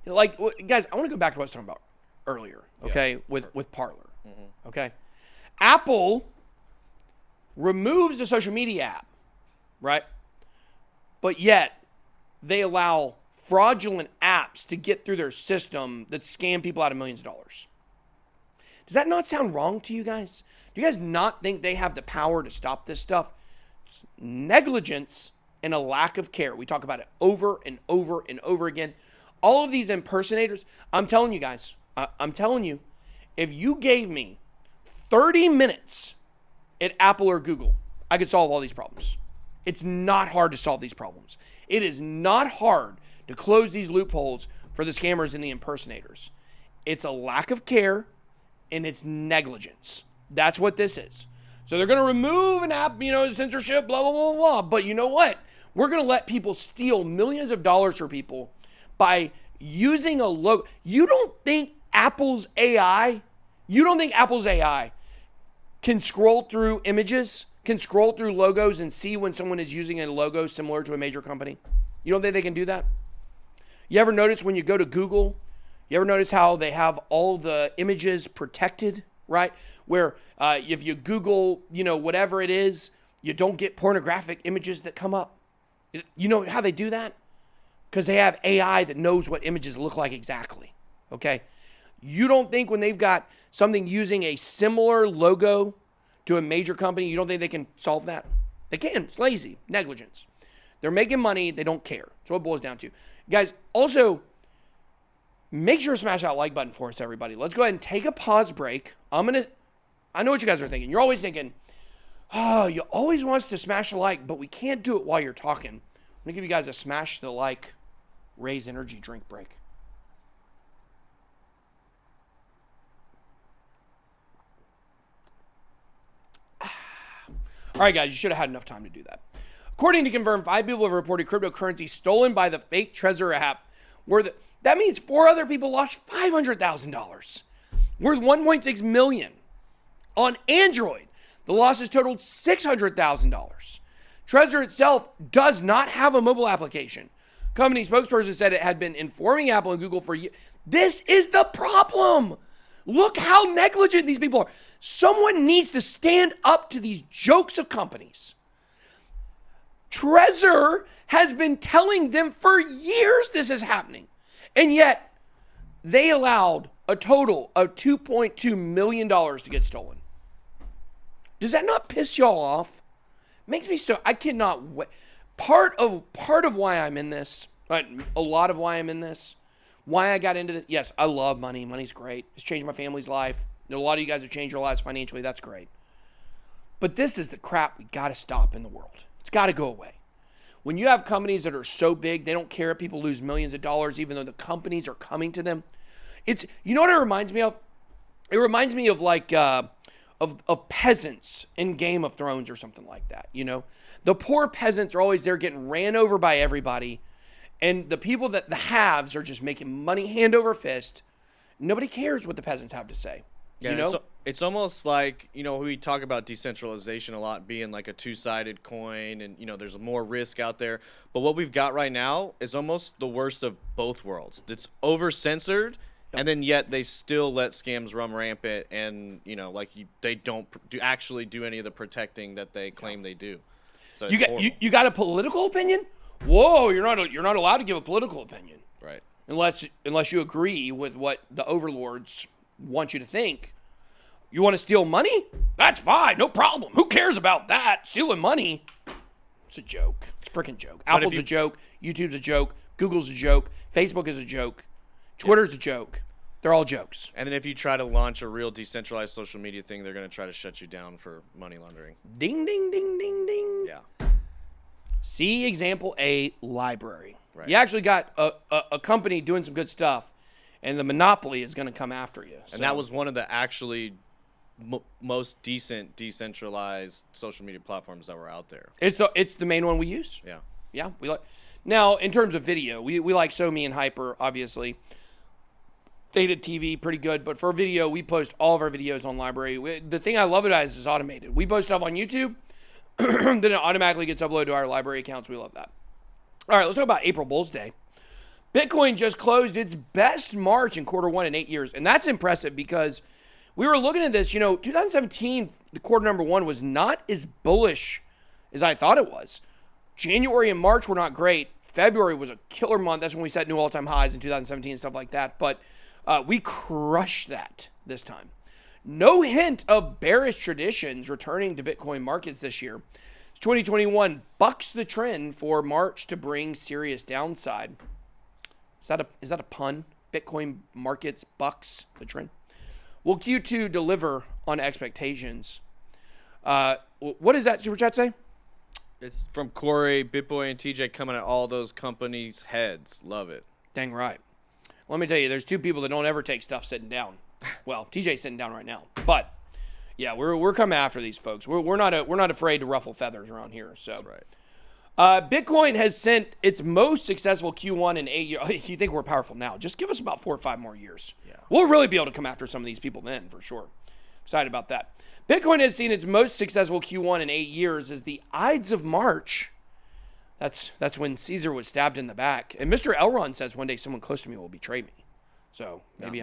guys, I want to go back to what I was talking about earlier, okay, with Parler, okay? Apple removes the social media app, right? But yet, they allow fraudulent apps to get through their system that scam people out of millions of dollars. Does that not sound wrong to you guys? Do you guys not think they have the power to stop this stuff? It's negligence and a lack of care. We talk about it over and over and over again. All of these impersonators, I'm telling you guys, I'm telling you, if you gave me 30 minutes at Apple or Google, I could solve all these problems. It's not hard to solve these problems. It is not hard to close these loopholes for the scammers and the impersonators. It's a lack of care and it's negligence. That's what this is. So they're going to remove an app, censorship, blah, blah, blah, blah. But you know what? We're going to let people steal millions of dollars from people by using a logo. You don't think Apple's AI can scroll through images, can scroll through logos and see when someone is using a logo similar to a major company? You don't think they can do that? You ever notice when you go to Google, you ever notice how they have all the images protected, right? Where if you Google, whatever it is, you don't get pornographic images that come up. You know how they do that? Because they have AI that knows what images look like exactly, okay? You don't think when they've got something using a similar logo to a major company, you don't think they can solve that? They can. It's lazy. Negligence. They're making money. They don't care. That's what it boils down to. Guys, also, make sure to smash that like button for us, everybody. Let's go ahead and take a pause break. I know what you guys are thinking. You're always thinking, oh, you always want us to smash the like, but we can't do it while you're talking. I'm going to give you guys a smash the like, raise energy drink break. All right, guys, you should have had enough time to do that. According to Confirm, 5 people have reported cryptocurrency stolen by the fake Trezor app. That means 4 other people lost $500,000, worth $1.6 million. On Android, the losses totaled $600,000. Trezor itself does not have a mobile application. Company spokesperson said it had been informing Apple and Google for years. This is the problem. Look how negligent these people are. Someone needs to stand up to these jokes of companies. Trezor has been telling them for years this is happening. And yet, they allowed a total of $2.2 million to get stolen. Does that not piss y'all off? Makes me so, I cannot wait. Part of why I'm in this, a lot of why I'm in this, why I got into this, yes, I love money. Money's great. It's changed my family's life. A lot of you guys have changed your lives financially. That's great. But this is the crap we got to stop in the world. It's got to go away. When you have companies that are so big, they don't care if people lose millions of dollars, even though the companies are coming to them. You know what it reminds me of? It reminds me of of peasants in Game of Thrones or something like that. The poor peasants are always there getting ran over by everybody. And the people the haves are just making money hand over fist. Nobody cares what the peasants have to say. Yeah, It's almost like, we talk about decentralization a lot being like a two-sided coin and, there's more risk out there. But what we've got right now is almost the worst of both worlds. It's over-censored, and then yet they still let scams run rampant and, they don't actually do any of the protecting that they claim they do. So You got a political opinion? Whoa, you're not allowed to give a political opinion. Right. Unless you agree with what the overlords want you to think. You want to steal money? That's fine, no problem. Who cares about that? Stealing money? It's a joke. It's a freaking joke. Apple's a joke. YouTube's a joke. Google's a joke. Facebook is a joke. Twitter's a joke. They're all jokes. And then if you try to launch a real decentralized social media thing, they're going to try to shut you down for money laundering. Ding, ding, ding, ding, ding. Yeah. See example A, library. Right. You actually got a company doing some good stuff, and the monopoly is going to come after you. And that was one of the actually most decent decentralized social media platforms that were out there. It's the main one we use. Yeah. We like. Now, in terms of video, we like SoMe and Hyper, obviously. They did TV pretty good, but for video, we post all of our videos on library. The thing I love about it is it's automated. We post stuff on YouTube, then it automatically gets uploaded to our library accounts. We love that. All right, let's talk about April Bulls Day. Bitcoin just closed its best March in quarter 1 in 8 years, and that's impressive because we were looking at this, 2017, the quarter number 1 was not as bullish as I thought it was. January and March were not great. February was a killer month. That's when we set new all-time highs in 2017 and stuff like that. But we crushed that this time. No hint of bearish traditions returning to Bitcoin markets this year. 2021 bucks the trend for March to bring serious downside. Is that a pun? Bitcoin markets bucks the trend. Will Q2 deliver on expectations? What does that super chat say? It's from Corey, BitBoy, and TJ coming at all those companies' heads. Love it. Dang right. Let me tell you, there's two people that don't ever take stuff sitting down. Well, TJ's sitting down right now, but yeah, we're coming after these folks. We're not afraid to ruffle feathers around here. So That's right. Bitcoin has sent its most successful Q1 in 8 years. You think we're powerful now? Just give us about 4 or 5 more years. Yeah. We'll really be able to come after some of these people then, for sure. Excited about that. Bitcoin has seen its most successful Q1 in 8 years as the Ides of March. That's when Caesar was stabbed in the back. And Mr. Elrond says one day someone close to me will betray me. So maybe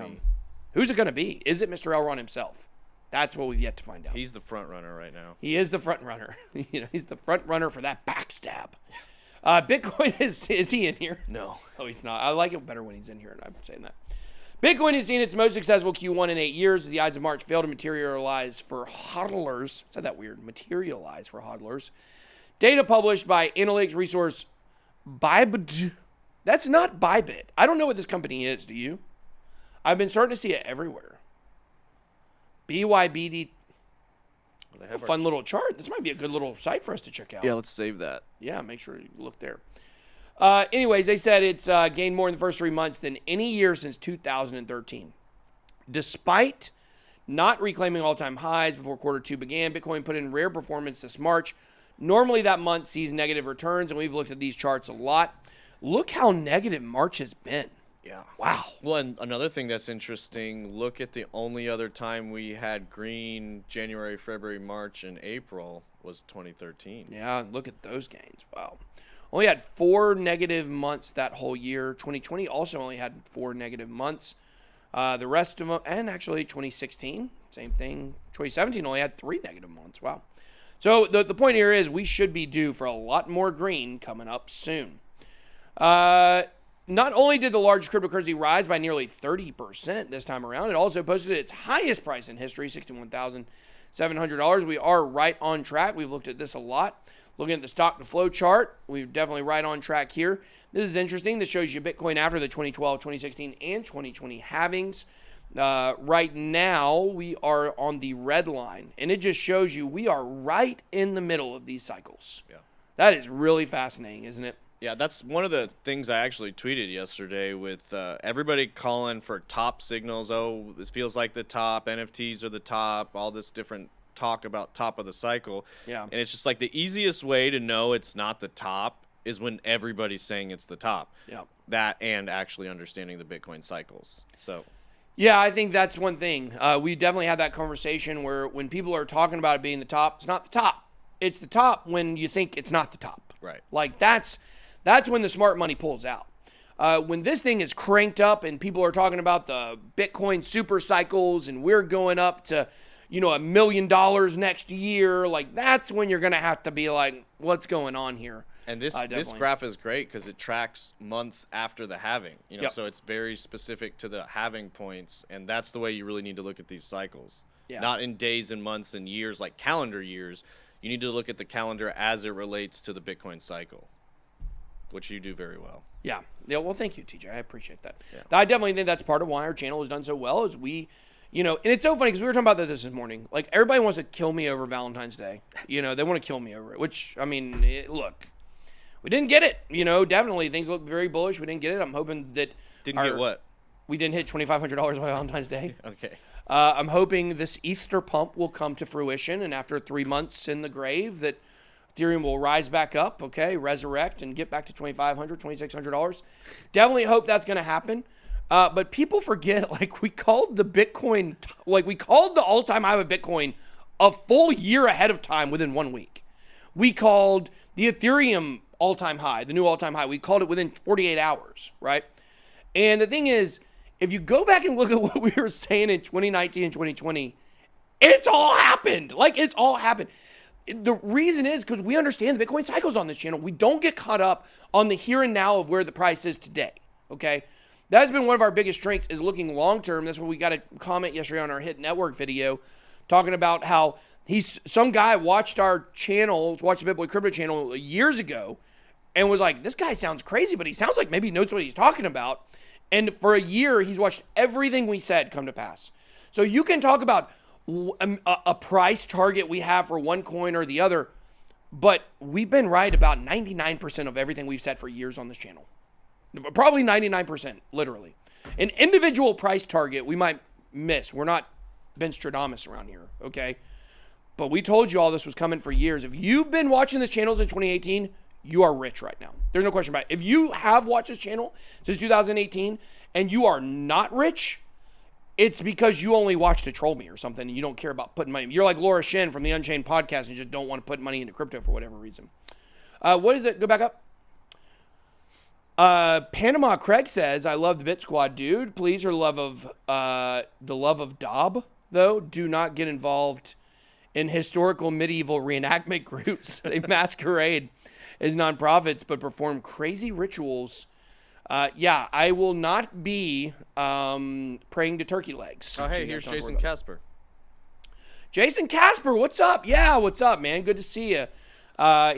who's it going to be? Is it Mr. Elrond himself? That's what we've yet to find out. He's the front runner right now. He is the front runner. He's the front runner for that backstab. Bitcoin is he in here? No. Oh, he's not. I like it better when he's in here, and I'm saying that. Bitcoin has seen its most successful Q1 in 8 years as the Ides of March failed to materialize for hodlers. Said that weird. Materialize for hodlers. Data published by analytics resource Bybit. That's not Bybit. I don't know what this company is. Do you? I've been starting to see it everywhere. BYBD. Fun little chart. This might be a good little site for us to check out. Yeah, let's save that. Yeah, make sure you look there. Anyways, they said it's gained more in the first 3 months than any year since 2013. Despite not reclaiming all-time highs before quarter 2 began, Bitcoin put in rare performance this March. Normally that month sees negative returns, and we've looked at these charts a lot. Look how negative March has been. Yeah. Wow. Well, and another thing that's interesting, look at the only other time we had green January, February, March, and April was 2013. Yeah, look at those gains. Wow. Only had 4 negative months that whole year. 2020 also only had 4 negative months. The rest of them, and actually 2016, same thing. 2017 only had 3 negative months. Wow. So the point here is we should be due for a lot more green coming up soon. Not only did the largest cryptocurrency rise by nearly 30% this time around, it also posted its highest price in history, $61,700. We are right on track. We've looked at this a lot. Looking at the stock to flow chart, we're definitely right on track here. This is interesting. This shows you Bitcoin after the 2012, 2016, and 2020 halvings. Right now, we are on the red line, and it just shows you we are right in the middle of these cycles. Yeah. That is really fascinating, isn't it? Yeah, that's one of the things I actually tweeted yesterday with everybody calling for top signals. Oh, this feels like the top. NFTs are the top. All this different talk about top of the cycle. Yeah. And it's just like the easiest way to know it's not the top is when everybody's saying it's the top. Yeah. That and actually understanding the Bitcoin cycles. So. Yeah, I think that's one thing. We definitely had that conversation where when people are talking about it being the top, it's not the top. It's the top when you think it's not the top. Right. Like that's when the smart money pulls out. When this thing is cranked up and people are talking about the Bitcoin super cycles and we're going up to, $1 million next year, like that's when you're going to have to be like, what's going on here? And this graph is great because it tracks months after the halving, Yep. So it's very specific to the halving points, and that's the way you really need to look at these cycles. Yeah. Not in days and months and years like calendar years. You need to look at the calendar as it relates to the Bitcoin cycle, which you do very well. Yeah. Well, thank you, TJ. I appreciate that. Yeah. I definitely think that's part of why our channel has done so well is we, and it's so funny because we were talking about this morning. Like, everybody wants to kill me over Valentine's Day. They want to kill me over it, which, look, we didn't get it. Definitely things look very bullish. We didn't get it. I'm hoping that. Didn't get what? We didn't hit $2,500 by Valentine's Day. Okay. I'm hoping this Easter pump will come to fruition, and after 3 months in the grave, that Ethereum will rise back up, resurrect, and get back to $2,500, $2,600. Definitely hope that's going to happen. But people forget, we called the Bitcoin, we called the all-time high of Bitcoin a full year ahead of time within 1 week. We called the Ethereum all-time high, the new all-time high. We called it within 48 hours, right? And the thing is, if you go back and look at what we were saying in 2019 and 2020, it's all happened. It's all happened. The reason is because we understand the Bitcoin cycles on this channel. We don't get caught up on the here and now of where the price is today, okay? That has been one of our biggest strengths is looking long-term. That's why we got a comment yesterday on our Hit Network video talking about how some guy watched our channel, watched the BitBoy Crypto channel years ago and was like, this guy sounds crazy, but he sounds like maybe he knows what he's talking about. And for a year, he's watched everything we said come to pass. So you can talk about a price target we have for one coin or the other, but we've been right about 99% of everything we've said for years on this channel. Probably 99%, literally. An individual price target we might miss. We're not Ben Stradamus around here, okay? But we told you all this was coming for years. If you've been watching this channel since 2018, you are rich right now. There's no question about it. If you have watched this channel since 2018 and you are not rich, it's because you only watch to troll me or something and you don't care about putting money. You're like Laura Shin from the Unchained podcast and you just don't want to put money into crypto for whatever reason. What is it? Go back up. Panama Craig says, I love the BitSquad, dude. Please, for the love of Dob, though, do not get involved in historical medieval reenactment groups. They masquerade as nonprofits, but perform crazy rituals. I will not be praying to turkey legs. Oh, hey, here's Jason Casper. Jason Casper, what's up? Yeah, what's up, man? Good to see you.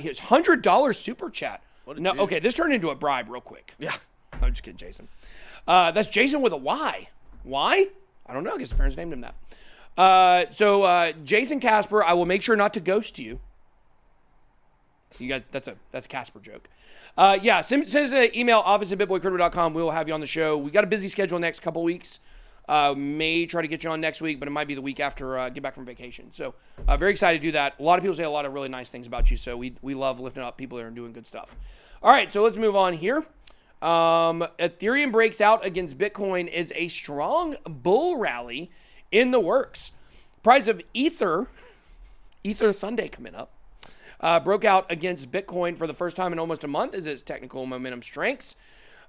His $100 super chat. No, okay, this turned into a bribe real quick. Yeah, I'm just kidding, Jason. That's Jason with a Y. Why? I don't know. I guess his parents named him that. So Jason Casper, I will make sure not to ghost you. You guys, that's a Casper joke. Send us an email, office@bitboycrypto.com. We will have you on the show. We got a busy schedule next couple weeks. May try to get you on next week, but it might be the week after I get back from vacation. So very excited to do that. A lot of people say a lot of really nice things about you, so we love lifting up people that are doing good stuff. All right, so let's move on here. Ethereum breaks out against Bitcoin is a strong bull rally in the works. Price of Ether Sunday coming up. Broke out against Bitcoin for the first time in almost a month as its technical momentum strengths.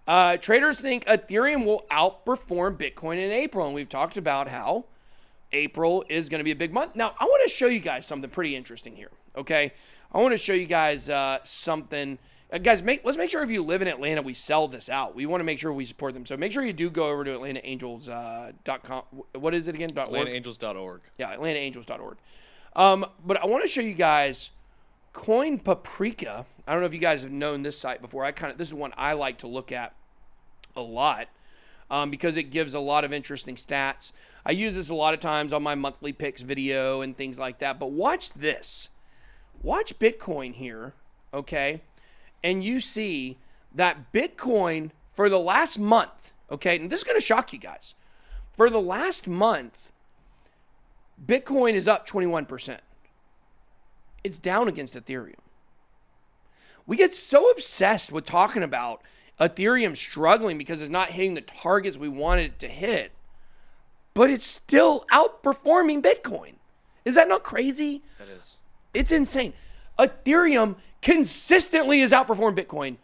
Traders think Ethereum will outperform Bitcoin in April, and we've talked about how April is going to be a big month. Now, I want to show you guys something pretty interesting here, okay? I want to show you guys something. Guys, let's make sure if you live in Atlanta, we sell this out. We want to make sure we support them. So make sure you do go over to AtlantaAngels.com. What is it again? AtlantaAngels.org. Yeah, AtlantaAngels.org. But I want to show you guys Coin Paprika. I don't know if you guys have known this site before. This is one I like to look at a lot because it gives a lot of interesting stats. I use this a lot of times on my monthly picks video and things like that. But watch this. Watch Bitcoin here, okay? And you see that Bitcoin for the last month, okay? And this is going to shock you guys. For the last month, Bitcoin is up 21%. It's down against Ethereum. We get so obsessed with talking about Ethereum struggling because it's not hitting the targets we wanted it to hit. but it's still outperforming Bitcoin. Is that not crazy? That is. It's insane. Ethereum consistently has outperformed Bitcoin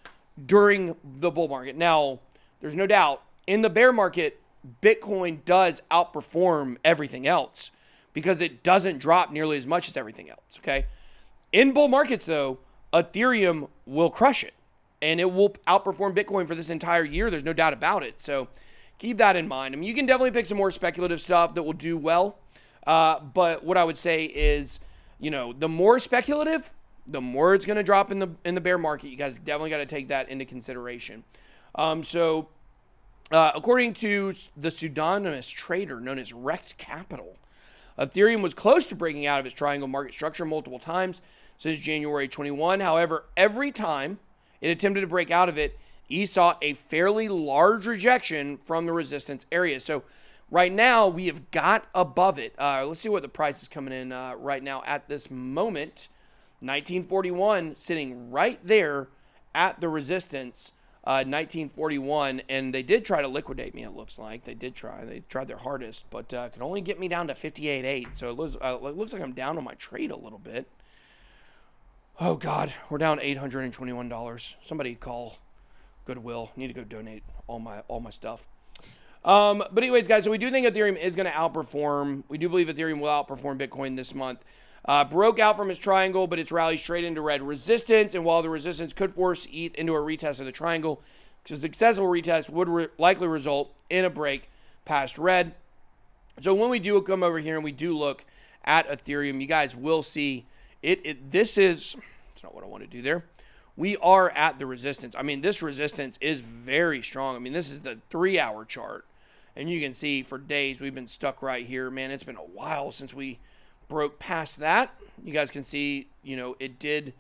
during the bull market. Now, there's no doubt in the bear market, Bitcoin does outperform everything else because it doesn't drop nearly as much as everything else, okay? In bull markets, though, Ethereum will crush it, and it will outperform Bitcoin for this entire year. There's no doubt about it. So keep that in mind. I mean, you can definitely pick some more speculative stuff that will do well, but what I would say is, you know, the more speculative, the more it's going to drop in the bear market. You guys definitely got to take that into consideration. According to the pseudonymous trader known as Rect Capital, Ethereum was close to breaking out of its triangle market structure multiple times since January 21. However, every time it attempted to break out of it, he saw a fairly large rejection from the resistance area. So right now, we have got above it. Let's see what the price is coming in right now at this moment. 1941 sitting right there at the resistance, 1941. And they did try to liquidate me, it looks like. They did try. They tried their hardest, but could only get me down to 58.8. So it looks like I'm down on my trade a little bit. Oh, God. We're down $821. Somebody call Goodwill. Need to go donate all my stuff. But anyways, guys, so we do think Ethereum is going to outperform. We do believe Ethereum will outperform Bitcoin this month. Broke out from its triangle, but it's rallied straight into red resistance. And while the resistance could force ETH into a retest of the triangle, because a successful retest would likely result in a break past red. So when we do come over here and we do look at Ethereum, you guys will see it's not what I want to do there. We are at the resistance. I mean, this resistance is very strong. I mean, this is the 3-hour chart. And you can see for days we've been stuck right here. Man, it's been a while since we broke past that. You guys can see, you know, it did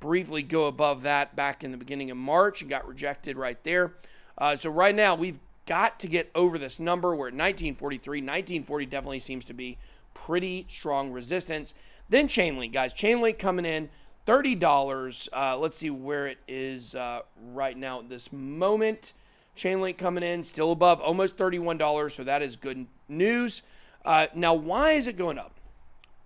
briefly go above that back in the beginning of March and got rejected right there. So right now we've got to get over this number. We're at 1943. 1940 definitely seems to be pretty strong resistance. Then Chainlink, guys. Chainlink coming in. $30. Let's see where it is right now at this moment. Chainlink coming in still above almost $31, so that is good news. Now, why is it going up?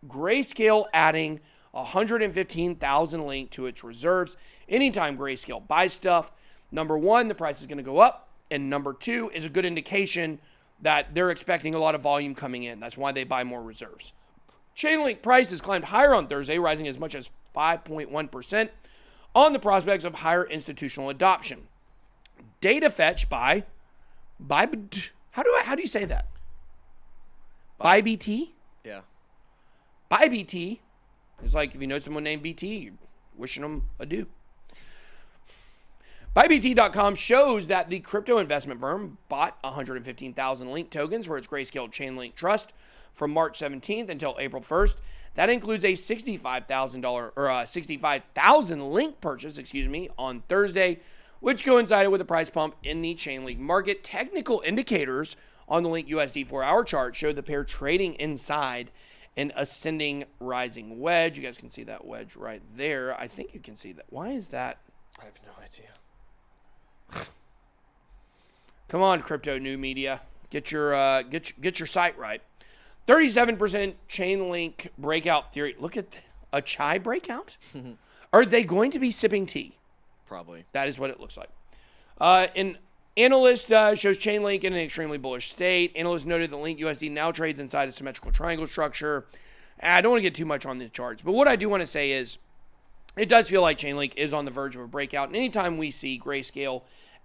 Grayscale adding 115,000 Link to its reserves. Anytime Grayscale buys stuff, number one, the price is going to go up, and number two is a good indication that they're expecting a lot of volume coming in. That's why they buy more reserves. Chainlink prices climbed higher on Thursday, rising as much as 5.1% on the prospects of higher institutional adoption. Data fetched by how do you say that? ByBT? Yeah. ByBT. It's like if you know someone named BT, you're wishing them adieu. ByBT.com shows that the crypto investment firm bought 115,000 Link tokens for its Grayscale Chainlink Trust from March 17th until April 1st. That includes a $65,000 Link purchase, on Thursday, which coincided with a price pump in the Chainlink market. Technical indicators on the Link USD 4-hour chart show the pair trading inside an ascending rising wedge. You guys can see that wedge right there. I think you can see that. Why is that? I have no idea. Come on, crypto new media. Get your site right. 37% Chainlink breakout theory. Look at a chai breakout. Are they going to be sipping tea? Probably. That is what it looks like. An analyst shows Chainlink in an extremely bullish state. Analysts noted that Link USD now trades inside a symmetrical triangle structure. I don't want to get too much on the charts, but what I do want to say is it does feel like Chainlink is on the verge of a breakout. And anytime we see Grayscale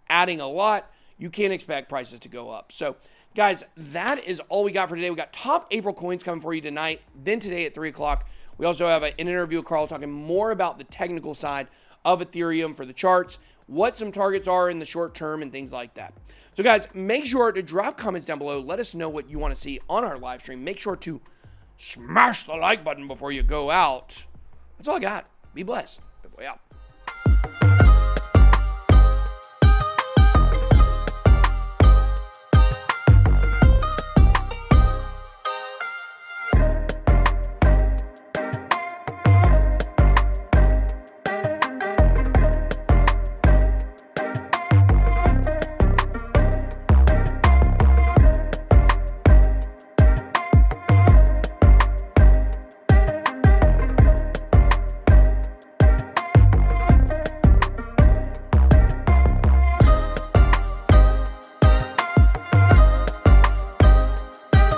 adding a lot, you can't expect prices to go up. So, guys, that is all we got for today. We got top April coins coming for you tonight. Then today at 3 o'clock, we also have an interview with Carl talking more about the technical side of Ethereum for the charts, what some targets are in the short term, and things like that. So, guys, make sure to drop comments down below. Let us know what you want to see on our live stream. Make sure to smash the like button before you go out. That's all I got. Be blessed. Good boy out.